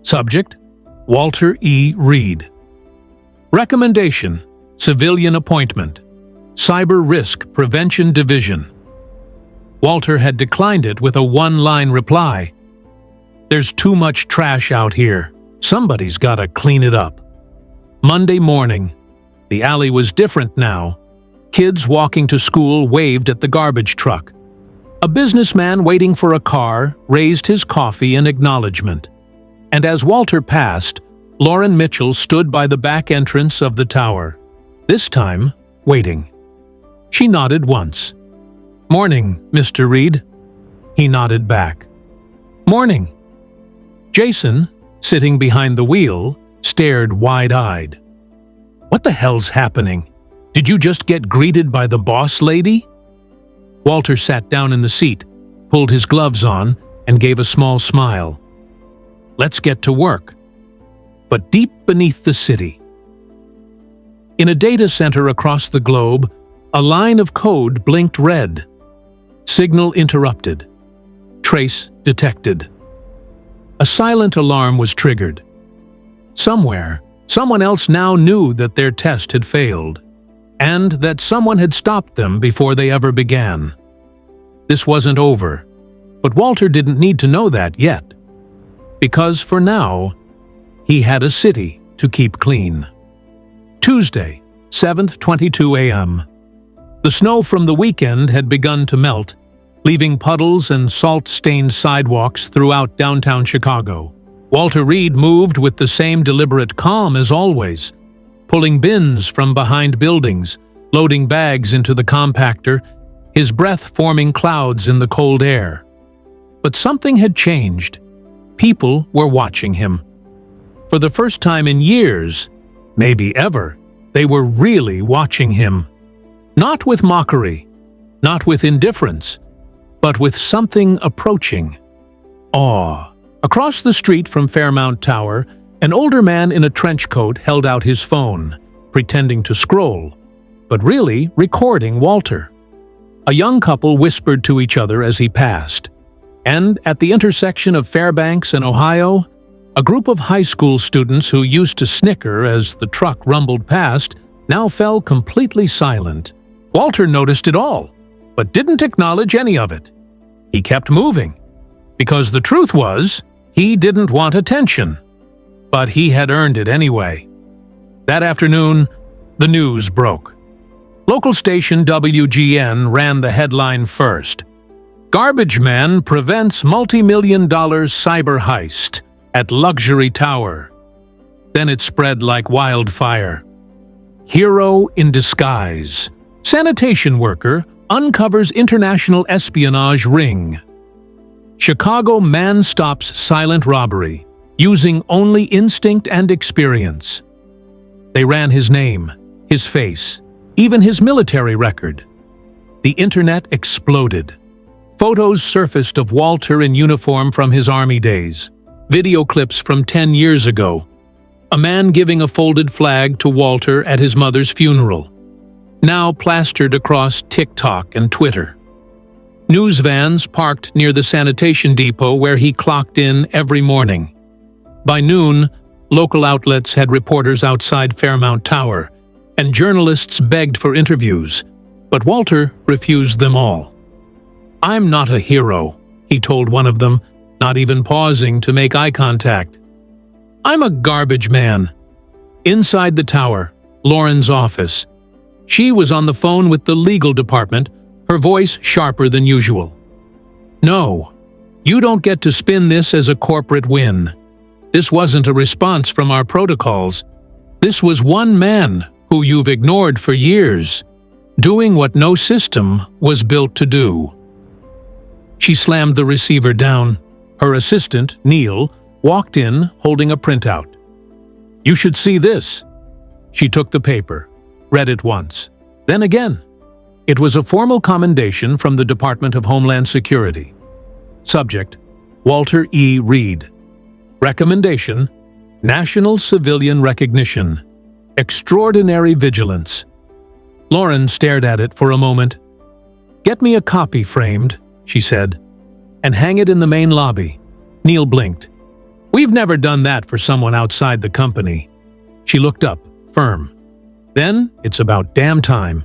Subject: Walter E. Reed. Recommendation: Civilian appointment. Cyber Risk Prevention Division. Walter had declined it with a one-line reply. "There's too much trash out here. Somebody's gotta clean it up." Monday morning. The alley was different now. Kids walking to school waved at the garbage truck. A businessman waiting for a car raised his coffee in acknowledgement. And as Walter passed, Lauren Mitchell stood by the back entrance of the tower, this time waiting. She nodded once. "Morning, Mr. Reed." He nodded back. "Morning." Jason, sitting behind the wheel, stared wide-eyed. "What the hell's happening? Did you just get greeted by the boss lady?" Walter sat down in the seat, pulled his gloves on, and gave a small smile. "Let's get to work." But deep beneath the city, in a data center across the globe, a line of code blinked red. Signal interrupted. Trace detected. A silent alarm was triggered. Somewhere, someone else now knew that their test had failed, and that someone had stopped them before they ever began. This wasn't over, but Walter didn't need to know that yet, because for now, he had a city to keep clean. Tuesday, 7th, 22 a.m. The snow from the weekend had begun to melt, leaving puddles and salt-stained sidewalks throughout downtown Chicago. Walter Reed moved with the same deliberate calm as always, pulling bins from behind buildings, loading bags into the compactor, his breath forming clouds in the cold air. But something had changed. People were watching him. For the first time in years, maybe ever, they were really watching him. Not with mockery, not with indifference, but with something approaching. Awe. Across the street from Fairmount Tower, an older man in a trench coat held out his phone, pretending to scroll, but really recording Walter. A young couple whispered to each other as he passed. And at the intersection of Fairbanks and Ohio, a group of high school students who used to snicker as the truck rumbled past now fell completely silent. Walter noticed it all, but didn't acknowledge any of it. He kept moving, because the truth was, he didn't want attention. But he had earned it anyway. That afternoon, the news broke. Local station WGN ran the headline first. "Garbage Man prevents multi-million-dollar cyber heist at luxury tower." Then it spread like wildfire. "Hero in disguise. Sanitation worker uncovers international espionage ring." "Chicago man stops silent robbery, using only instinct and experience." They ran his name, his face, even his military record. The internet exploded. Photos surfaced of Walter in uniform from his army days. Video clips from 10 years ago. A man giving a folded flag to Walter at his mother's funeral. Now plastered across TikTok and Twitter. News vans parked near the sanitation depot where he clocked in every morning. By noon, local outlets had reporters outside Fairmount Tower, and journalists begged for interviews, but Walter refused them all. "I'm not a hero," he told one of them, not even pausing to make eye contact. "I'm a garbage man. Inside the tower, Lauren's office. She was on the phone with the legal department, her voice sharper than usual. "No, you don't get to spin this as a corporate win. This wasn't a response from our protocols. This was one man who you've ignored for years, doing what no system was built to do." She slammed the receiver down. Her assistant, Neil, walked in holding a printout. "You should see this." She took the paper, read it once, then again. It was a formal commendation from the Department of Homeland Security. Subject: Walter E. Reed. Recommendation: National Civilian Recognition. Extraordinary Vigilance. Lauren stared at it for a moment. "Get me a copy framed," she said, "and hang it in the main lobby." Neil blinked. "We've never done that for someone outside the company." She looked up, firm. "Then it's about damn time."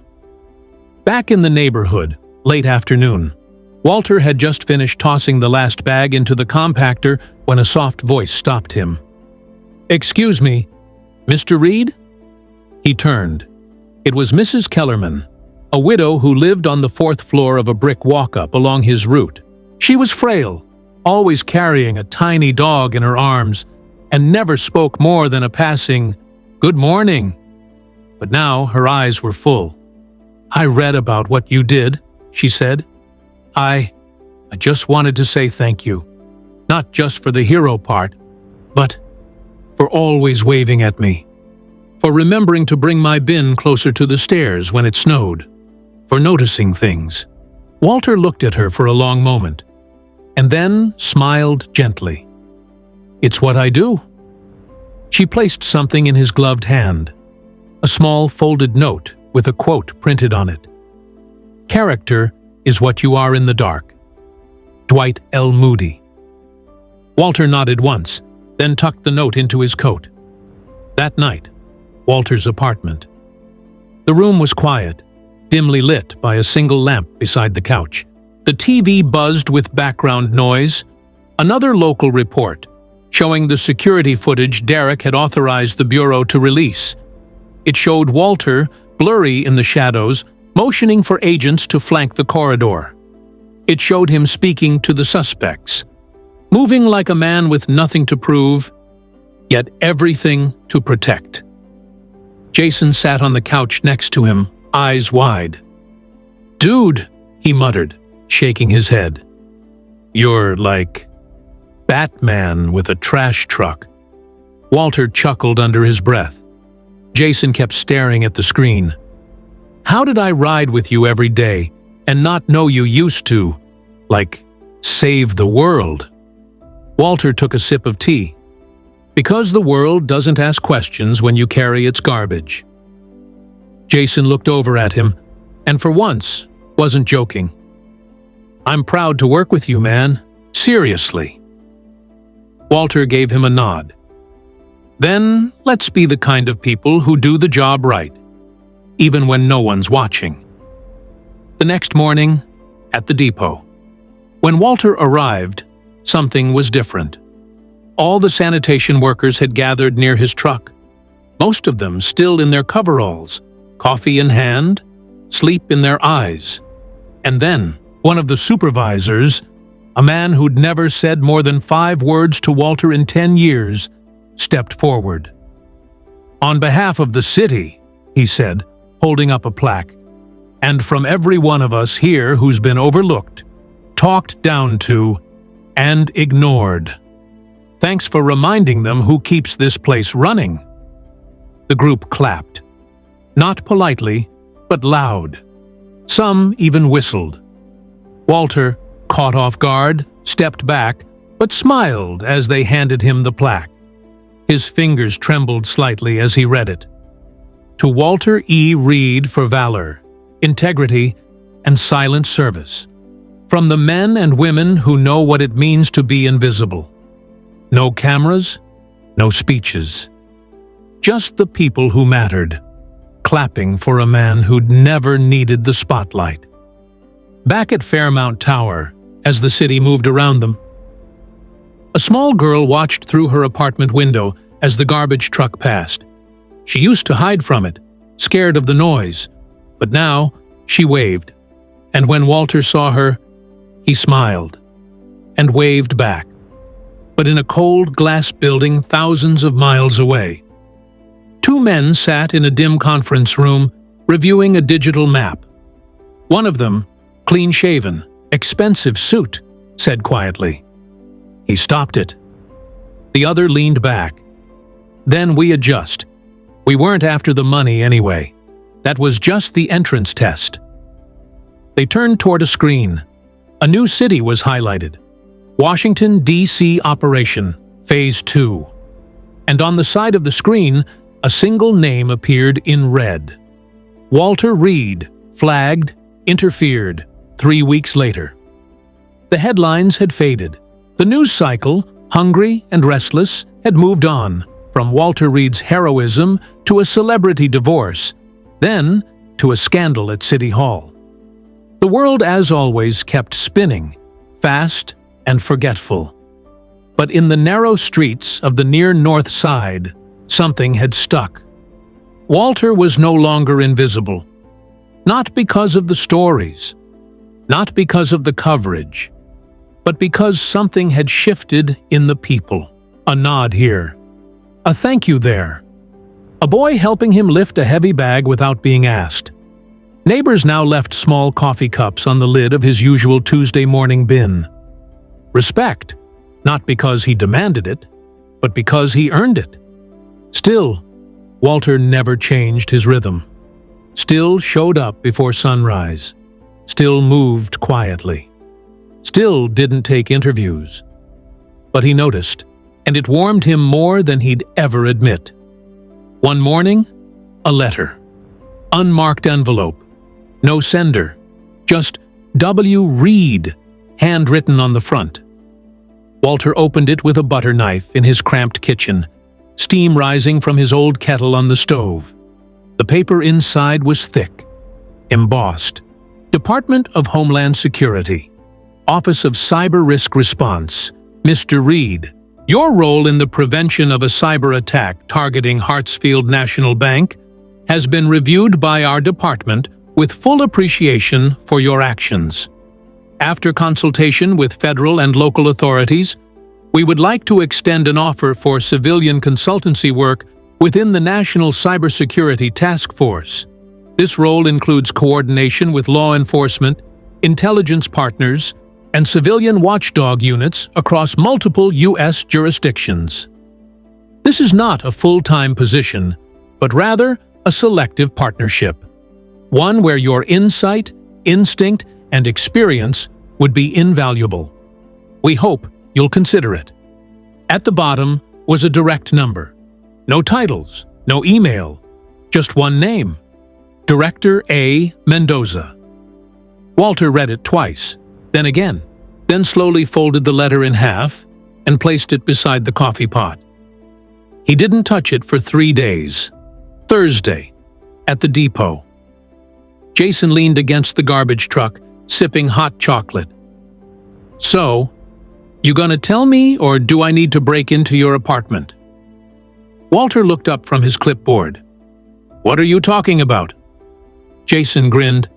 Back in the neighborhood, late afternoon, Walter had just finished tossing the last bag into the compactor when a soft voice stopped him. "Excuse me, Mr. Reed?" He turned. It was Mrs. Kellerman, a widow who lived on the 4th floor of a brick walk-up along his route. She was frail, always carrying a tiny dog in her arms, and never spoke more than a passing, "Good morning." But now her eyes were full. "I read about what you did," she said. I just wanted to say thank you. Not just for the hero part, but for always waving at me. For remembering to bring my bin closer to the stairs when it snowed. For noticing things." Walter looked at her for a long moment, and then smiled gently. "It's what I do." She placed something in his gloved hand, a small folded note with a quote printed on it. "Character is what you are in the dark. Dwight L. Moody." Walter nodded once, then tucked the note into his coat. That night, Walter's apartment. The room was quiet, dimly lit by a single lamp beside the couch. The TV buzzed with background noise. Another local report, showing the security footage Derek had authorized the Bureau to release. It showed Walter, blurry in the shadows, motioning for agents to flank the corridor. It showed him speaking to the suspects, moving like a man with nothing to prove, yet everything to protect. Jason sat on the couch next to him, eyes wide. "Dude," he muttered, shaking his head. "You're like Batman with a trash truck." Walter chuckled under his breath. Jason kept staring at the screen. "How did I ride with you every day and not know you used to, like, save the world?" Walter took a sip of tea. "Because the world doesn't ask questions when you carry its garbage." Jason looked over at him, and for once, wasn't joking. "I'm proud to work with you, man. Seriously." Walter gave him a nod. "Then let's be the kind of people who do the job right, even when no one's watching." The next morning, at the depot. When Walter arrived, something was different. All the sanitation workers had gathered near his truck, most of them still in their coveralls, coffee in hand, sleep in their eyes. And then, one of the supervisors, a man who'd never said more than 5 words to Walter in 10 years, stepped forward. "On behalf of the city," he said, holding up a plaque, "and from every one of us here who's been overlooked, talked down to, and ignored. Thanks for reminding them who keeps this place running." The group clapped. Not politely, but loud. Some even whistled. Walter, caught off guard, stepped back, but smiled as they handed him the plaque. His fingers trembled slightly as he read it. "To Walter E. Reed for valor, integrity, and silent service. From the men and women who know what it means to be invisible. No cameras, no speeches. Just the people who mattered, clapping for a man who'd never needed the spotlight." Back at Fairmount Tower, as the city moved around them, a small girl watched through her apartment window as the garbage truck passed. She used to hide from it, scared of the noise, but now she waved. And when Walter saw her, he smiled and waved back, but in a cold glass building thousands of miles away. Two men sat in a dim conference room, reviewing a digital map. One of them, clean-shaven, expensive suit, said quietly. He stopped it. The other leaned back. Then we adjust. We weren't after the money anyway. That was just the entrance test. They turned toward a screen. A new city was highlighted. Washington, D.C. Operation, Phase 2. And on the side of the screen, a single name appeared in red. Walter Reed, flagged, interfered, 3 weeks later. The headlines had faded. The news cycle, hungry and restless, had moved on, from Walter Reed's heroism to a celebrity divorce, then to a scandal at City Hall. The world, as always, kept spinning, fast and forgetful. But in the narrow streets of the near North Side, something had stuck. Walter was no longer invisible. Not because of the stories, not because of the coverage, but because something had shifted in the people. A nod here, a thank you there, a boy helping him lift a heavy bag without being asked. Neighbors now left small coffee cups on the lid of his usual Tuesday morning bin. Respect, not because he demanded it, but because he earned it. Still, Walter never changed his rhythm. Still showed up before sunrise. Still moved quietly. Still didn't take interviews. But he noticed, and it warmed him more than he'd ever admit. One morning, a letter. Unmarked envelope. No sender. Just W. Reed, handwritten on the front. Walter opened it with a butter knife in his cramped kitchen, steam rising from his old kettle on the stove. The paper inside was thick, embossed. Department of Homeland Security. Office of Cyber Risk Response. Mr. Reed, your role in the prevention of a cyber attack targeting Hartsfield National Bank has been reviewed by our department with full appreciation for your actions. After consultation with federal and local authorities, we would like to extend an offer for civilian consultancy work within the National Cybersecurity Task Force. This role includes coordination with law enforcement, intelligence partners, and civilian watchdog units across multiple U.S. jurisdictions. This is not a full-time position, but rather a selective partnership. One where your insight, instinct, and experience would be invaluable. We hope you'll consider it. At the bottom was a direct number. No titles, no email, just one name. Director A. Mendoza. Walter read it twice, then again, then slowly folded the letter in half and placed it beside the coffee pot. He didn't touch it for 3 days. Thursday, at the depot. Jason leaned against the garbage truck, sipping hot chocolate. So, you gonna tell me, or do I need to break into your apartment? Walter looked up from his clipboard. What are you talking about? Jason grinned.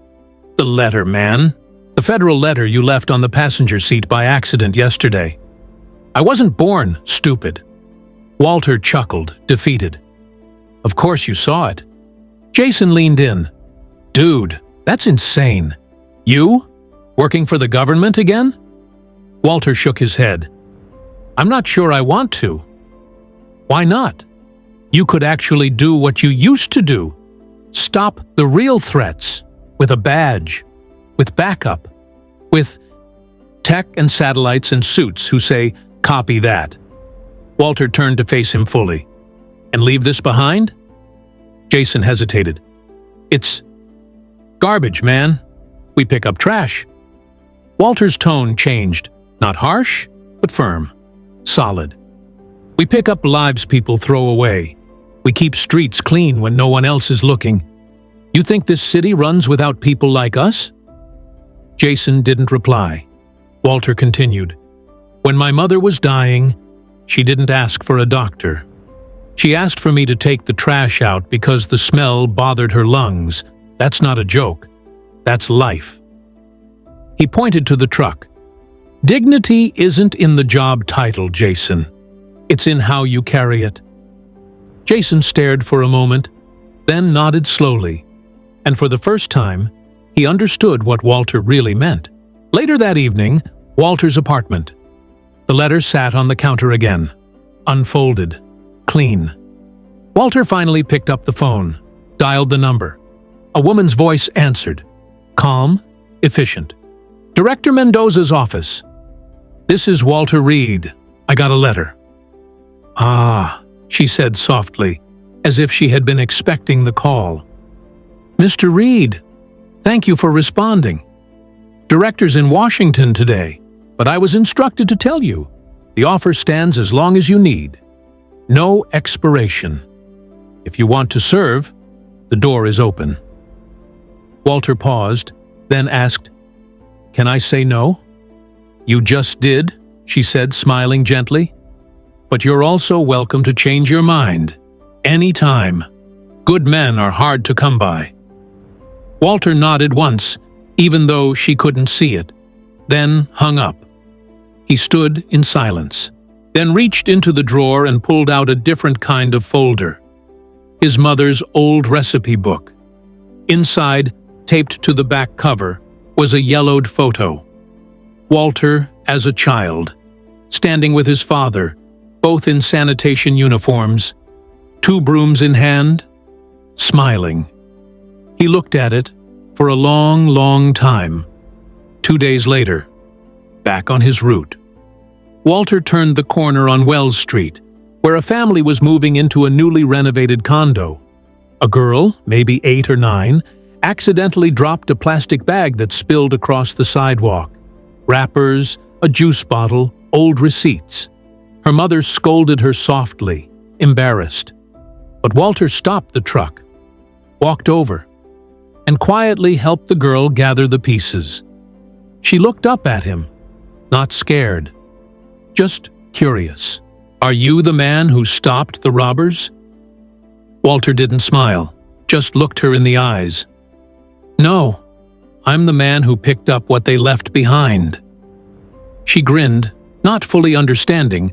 The letter, man. The federal letter you left on the passenger seat by accident yesterday. I wasn't born stupid. Walter chuckled, defeated. Of course you saw it. Jason leaned in. Dude, that's insane. You? Working for the government again? Walter shook his head. I'm not sure I want to. Why not? You could actually do what you used to do. Stop the real threats with a badge, with backup, with tech and satellites and suits who say, copy that. Walter turned to face him fully. And leave this behind? Jason hesitated. It's garbage, man. We pick up trash. Walter's tone changed. Not harsh, but firm. Solid. We pick up lives people throw away. We keep streets clean when no one else is looking. You think this city runs without people like us? Jason didn't reply. Walter continued. When my mother was dying, she didn't ask for a doctor. She asked for me to take the trash out because the smell bothered her lungs. That's not a joke. That's life. He pointed to the truck. Dignity isn't in the job title, Jason. It's in how you carry it. Jason stared for a moment, then nodded slowly, and for the first time, he understood what Walter really meant. Later that evening, Walter's apartment. The letter sat on the counter again, unfolded, clean. Walter finally picked up the phone, dialed the number. A woman's voice answered, calm, efficient. Director Mendoza's office. This is Walter Reed. I got a letter. Ah, she said softly, as if she had been expecting the call. Mr. Reed, thank you for responding. Director's in Washington today, but I was instructed to tell you. The offer stands as long as you need. No expiration. If you want to serve, the door is open. Walter paused, then asked, Can I say no? You just did, she said, smiling gently. But you're also welcome to change your mind. Any time. Good men are hard to come by. Walter nodded once, even though she couldn't see it, then hung up. He stood in silence, then reached into the drawer and pulled out a different kind of folder. His mother's old recipe book. Inside, taped to the back cover, was a yellowed photo. Walter as a child, standing with his father, both in sanitation uniforms, 2 brooms in hand, smiling. He looked at it for a long, long time. 2 days later, back on his route. Walter turned the corner on Wells Street, where a family was moving into a newly renovated condo. A girl, maybe 8 or 9, accidentally dropped a plastic bag that spilled across the sidewalk. Wrappers, a juice bottle, old receipts. Her mother scolded her softly, embarrassed. But Walter stopped the truck, walked over, and quietly helped the girl gather the pieces. She looked up at him, not scared, just curious. Are you the man who stopped the robbers? Walter didn't smile, just looked her in the eyes. No, I'm the man who picked up what they left behind. She grinned, not fully understanding,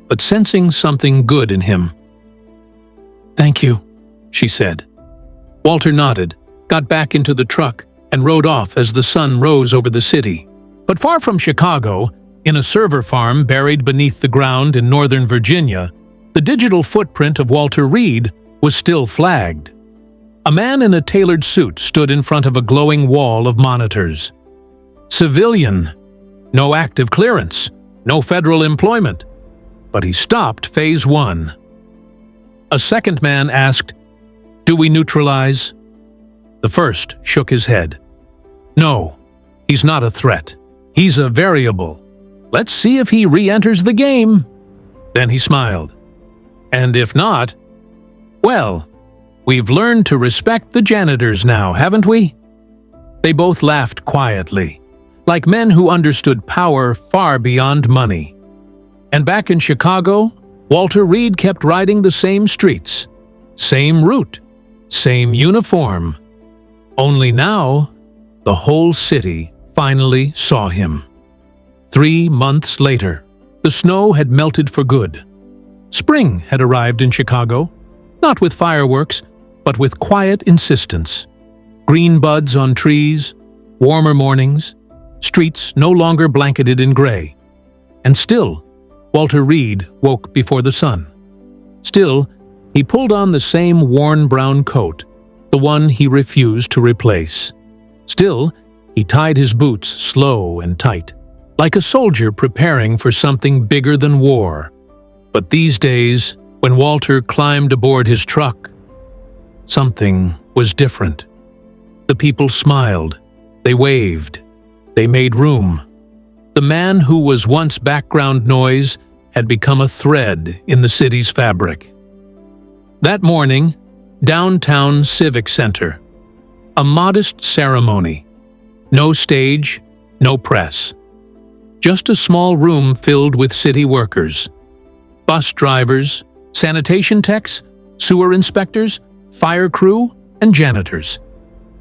but sensing something good in him. Thank you, she said. Walter nodded, got back into the truck, and rode off as the sun rose over the city. But far from Chicago, in a server farm buried beneath the ground in Northern Virginia, the digital footprint of Walter Reed was still flagged. A man in a tailored suit stood in front of a glowing wall of monitors. Civilian. No active clearance. No federal employment. But he stopped Phase 1. A second man asked, Do we neutralize? The first shook his head. No, he's not a threat. He's a variable. Let's see if he re-enters the game. Then he smiled. And if not, well, we've learned to respect the janitors now, haven't we? They both laughed quietly, like men who understood power far beyond money. And back in Chicago, Walter Reed kept riding the same streets, same route, same uniform. Only now, the whole city finally saw him. 3 months later, the snow had melted for good. Spring had arrived in Chicago, not with fireworks, but with quiet insistence. Green buds on trees, warmer mornings, streets no longer blanketed in gray. And still, Walter Reed woke before the sun. Still, he pulled on the same worn brown coat, the one he refused to replace. Still, he tied his boots slow and tight, like a soldier preparing for something bigger than war. But these days, when Walter climbed aboard his truck, something was different. The people smiled, they waved, they made room. The man who was once background noise had become a thread in the city's fabric. That morning, downtown Civic Center. A modest ceremony. No stage, no press. Just a small room filled with city workers. Bus drivers, sanitation techs, sewer inspectors, fire crew, and janitors.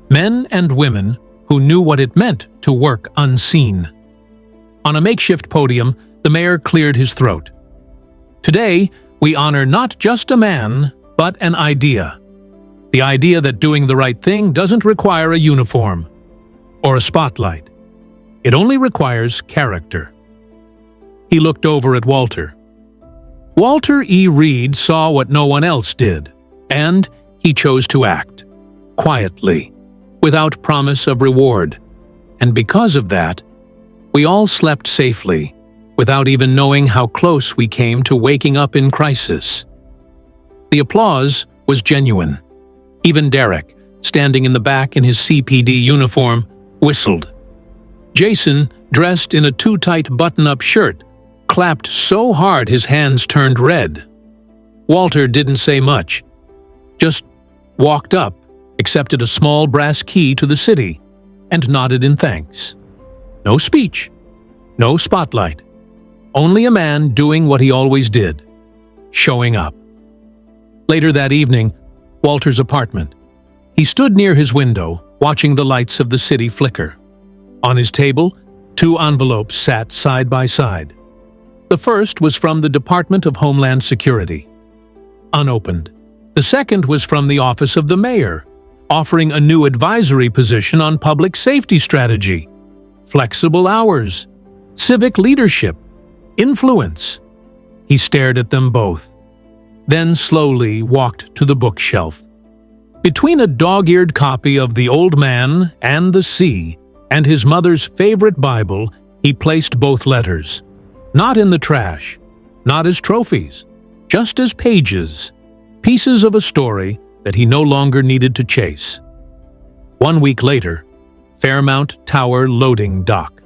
Men and women who knew what it meant to work unseen. On a makeshift podium, the mayor cleared his throat. Today, we honor not just a man, but an idea. The idea that doing the right thing doesn't require a uniform or a spotlight. It only requires character. He looked over at Walter. Walter E. Reed saw what no one else did, and he chose to act, quietly, without promise of reward. And because of that, we all slept safely, without even knowing how close we came to waking up in crisis. The applause was genuine. Even Derek, standing in the back in his CPD uniform, whistled. Jason, dressed in a too-tight button-up shirt, clapped so hard his hands turned red. Walter didn't say much, just walked up, accepted a small brass key to the city, and nodded in thanks. No speech, no spotlight, only a man doing what he always did, showing up. Later that evening, Walter's apartment. He stood near his window, watching the lights of the city flicker. On his table, 2 envelopes sat side by side. The first was from the Department of Homeland Security, unopened. The second was from the Office of the Mayor, offering a new advisory position on public safety strategy, flexible hours, civic leadership, influence. He stared at them both, then slowly walked to the bookshelf. Between a dog-eared copy of The Old Man and the Sea and his mother's favorite Bible, he placed both letters. Not in the trash, not as trophies, just as pages, pieces of a story that he no longer needed to chase. 1 week later, Fairmount Tower loading dock.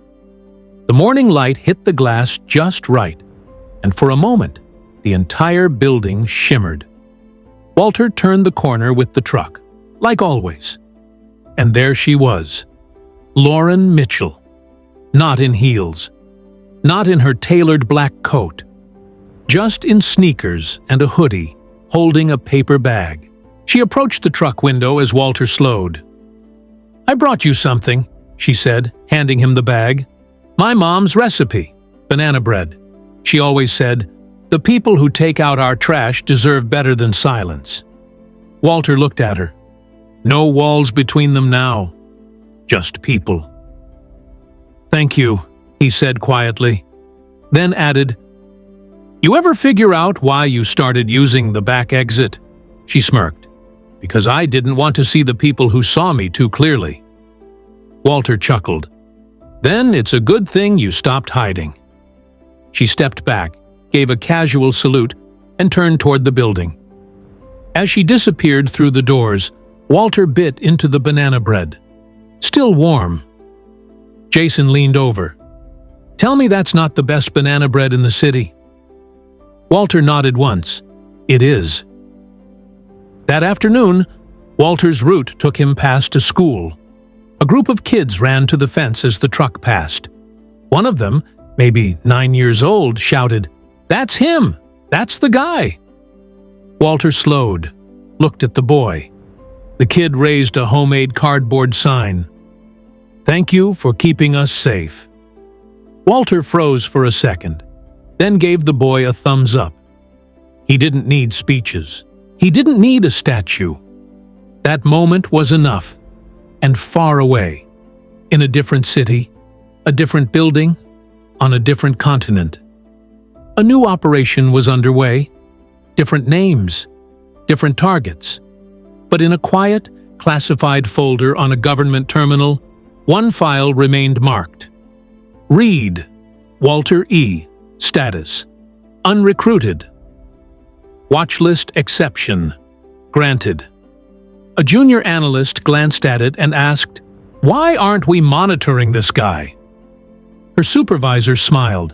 The morning light hit the glass just right, and for a moment, the entire building shimmered. Walter turned the corner with the truck, like always. And there she was, Lauren Mitchell. Not in heels, not in her tailored black coat, just in sneakers and a hoodie, holding a paper bag. She approached the truck window as Walter slowed. "I brought you something," she said, handing him the bag. "My mom's recipe, banana bread. She always said, 'The people who take out our trash deserve better than silence.'" Walter looked at her. No walls between them now, just people. "Thank you," he said quietly, then added, "You ever figure out why you started using the back exit?" She smirked. "Because I didn't want to see the people who saw me too clearly." Walter chuckled. "Then it's a good thing you stopped hiding." She stepped back, gave a casual salute, and turned toward the building. As she disappeared through the doors, Walter bit into the banana bread. Still warm. Jason leaned over. "Tell me that's not the best banana bread in the city." Walter nodded once. "It is." That afternoon, Walter's route took him past a school. A group of kids ran to the fence as the truck passed. One of them, maybe 9 years old, shouted, "That's him! That's the guy!" Walter slowed, looked at the boy. The kid raised a homemade cardboard sign. "Thank you for keeping us safe." Walter froze for a second, then gave the boy a thumbs up. He didn't need speeches. He didn't need a statue. That moment was enough, and far away, in a different city, a different building, on a different continent. A new operation was underway, different names, different targets. But in a quiet, classified folder on a government terminal, one file remained marked. Reed, Walter E., status, unrecruited. Watchlist exception, granted. A junior analyst glanced at it and asked, "Why aren't we monitoring this guy?" Her supervisor smiled.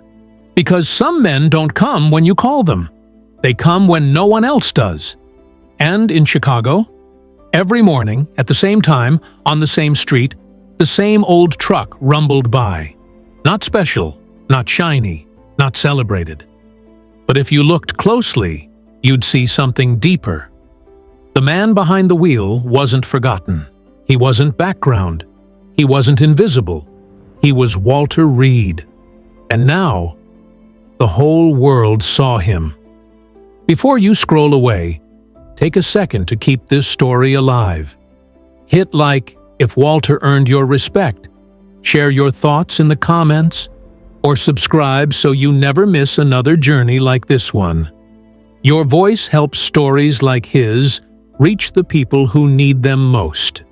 "Because some men don't come when you call them. They come when no one else does." And in Chicago, every morning, at the same time, on the same street, the same old truck rumbled by. Not special, not shiny, not celebrated. But if you looked closely, you'd see something deeper. The man behind the wheel wasn't forgotten. He wasn't background. He wasn't invisible. He was Walter Reed. And now, the whole world saw him. Before you scroll away, take a second to keep this story alive. Hit like if Walter earned your respect, share your thoughts in the comments, or subscribe so you never miss another journey like this one. Your voice helps stories like his reach the people who need them most.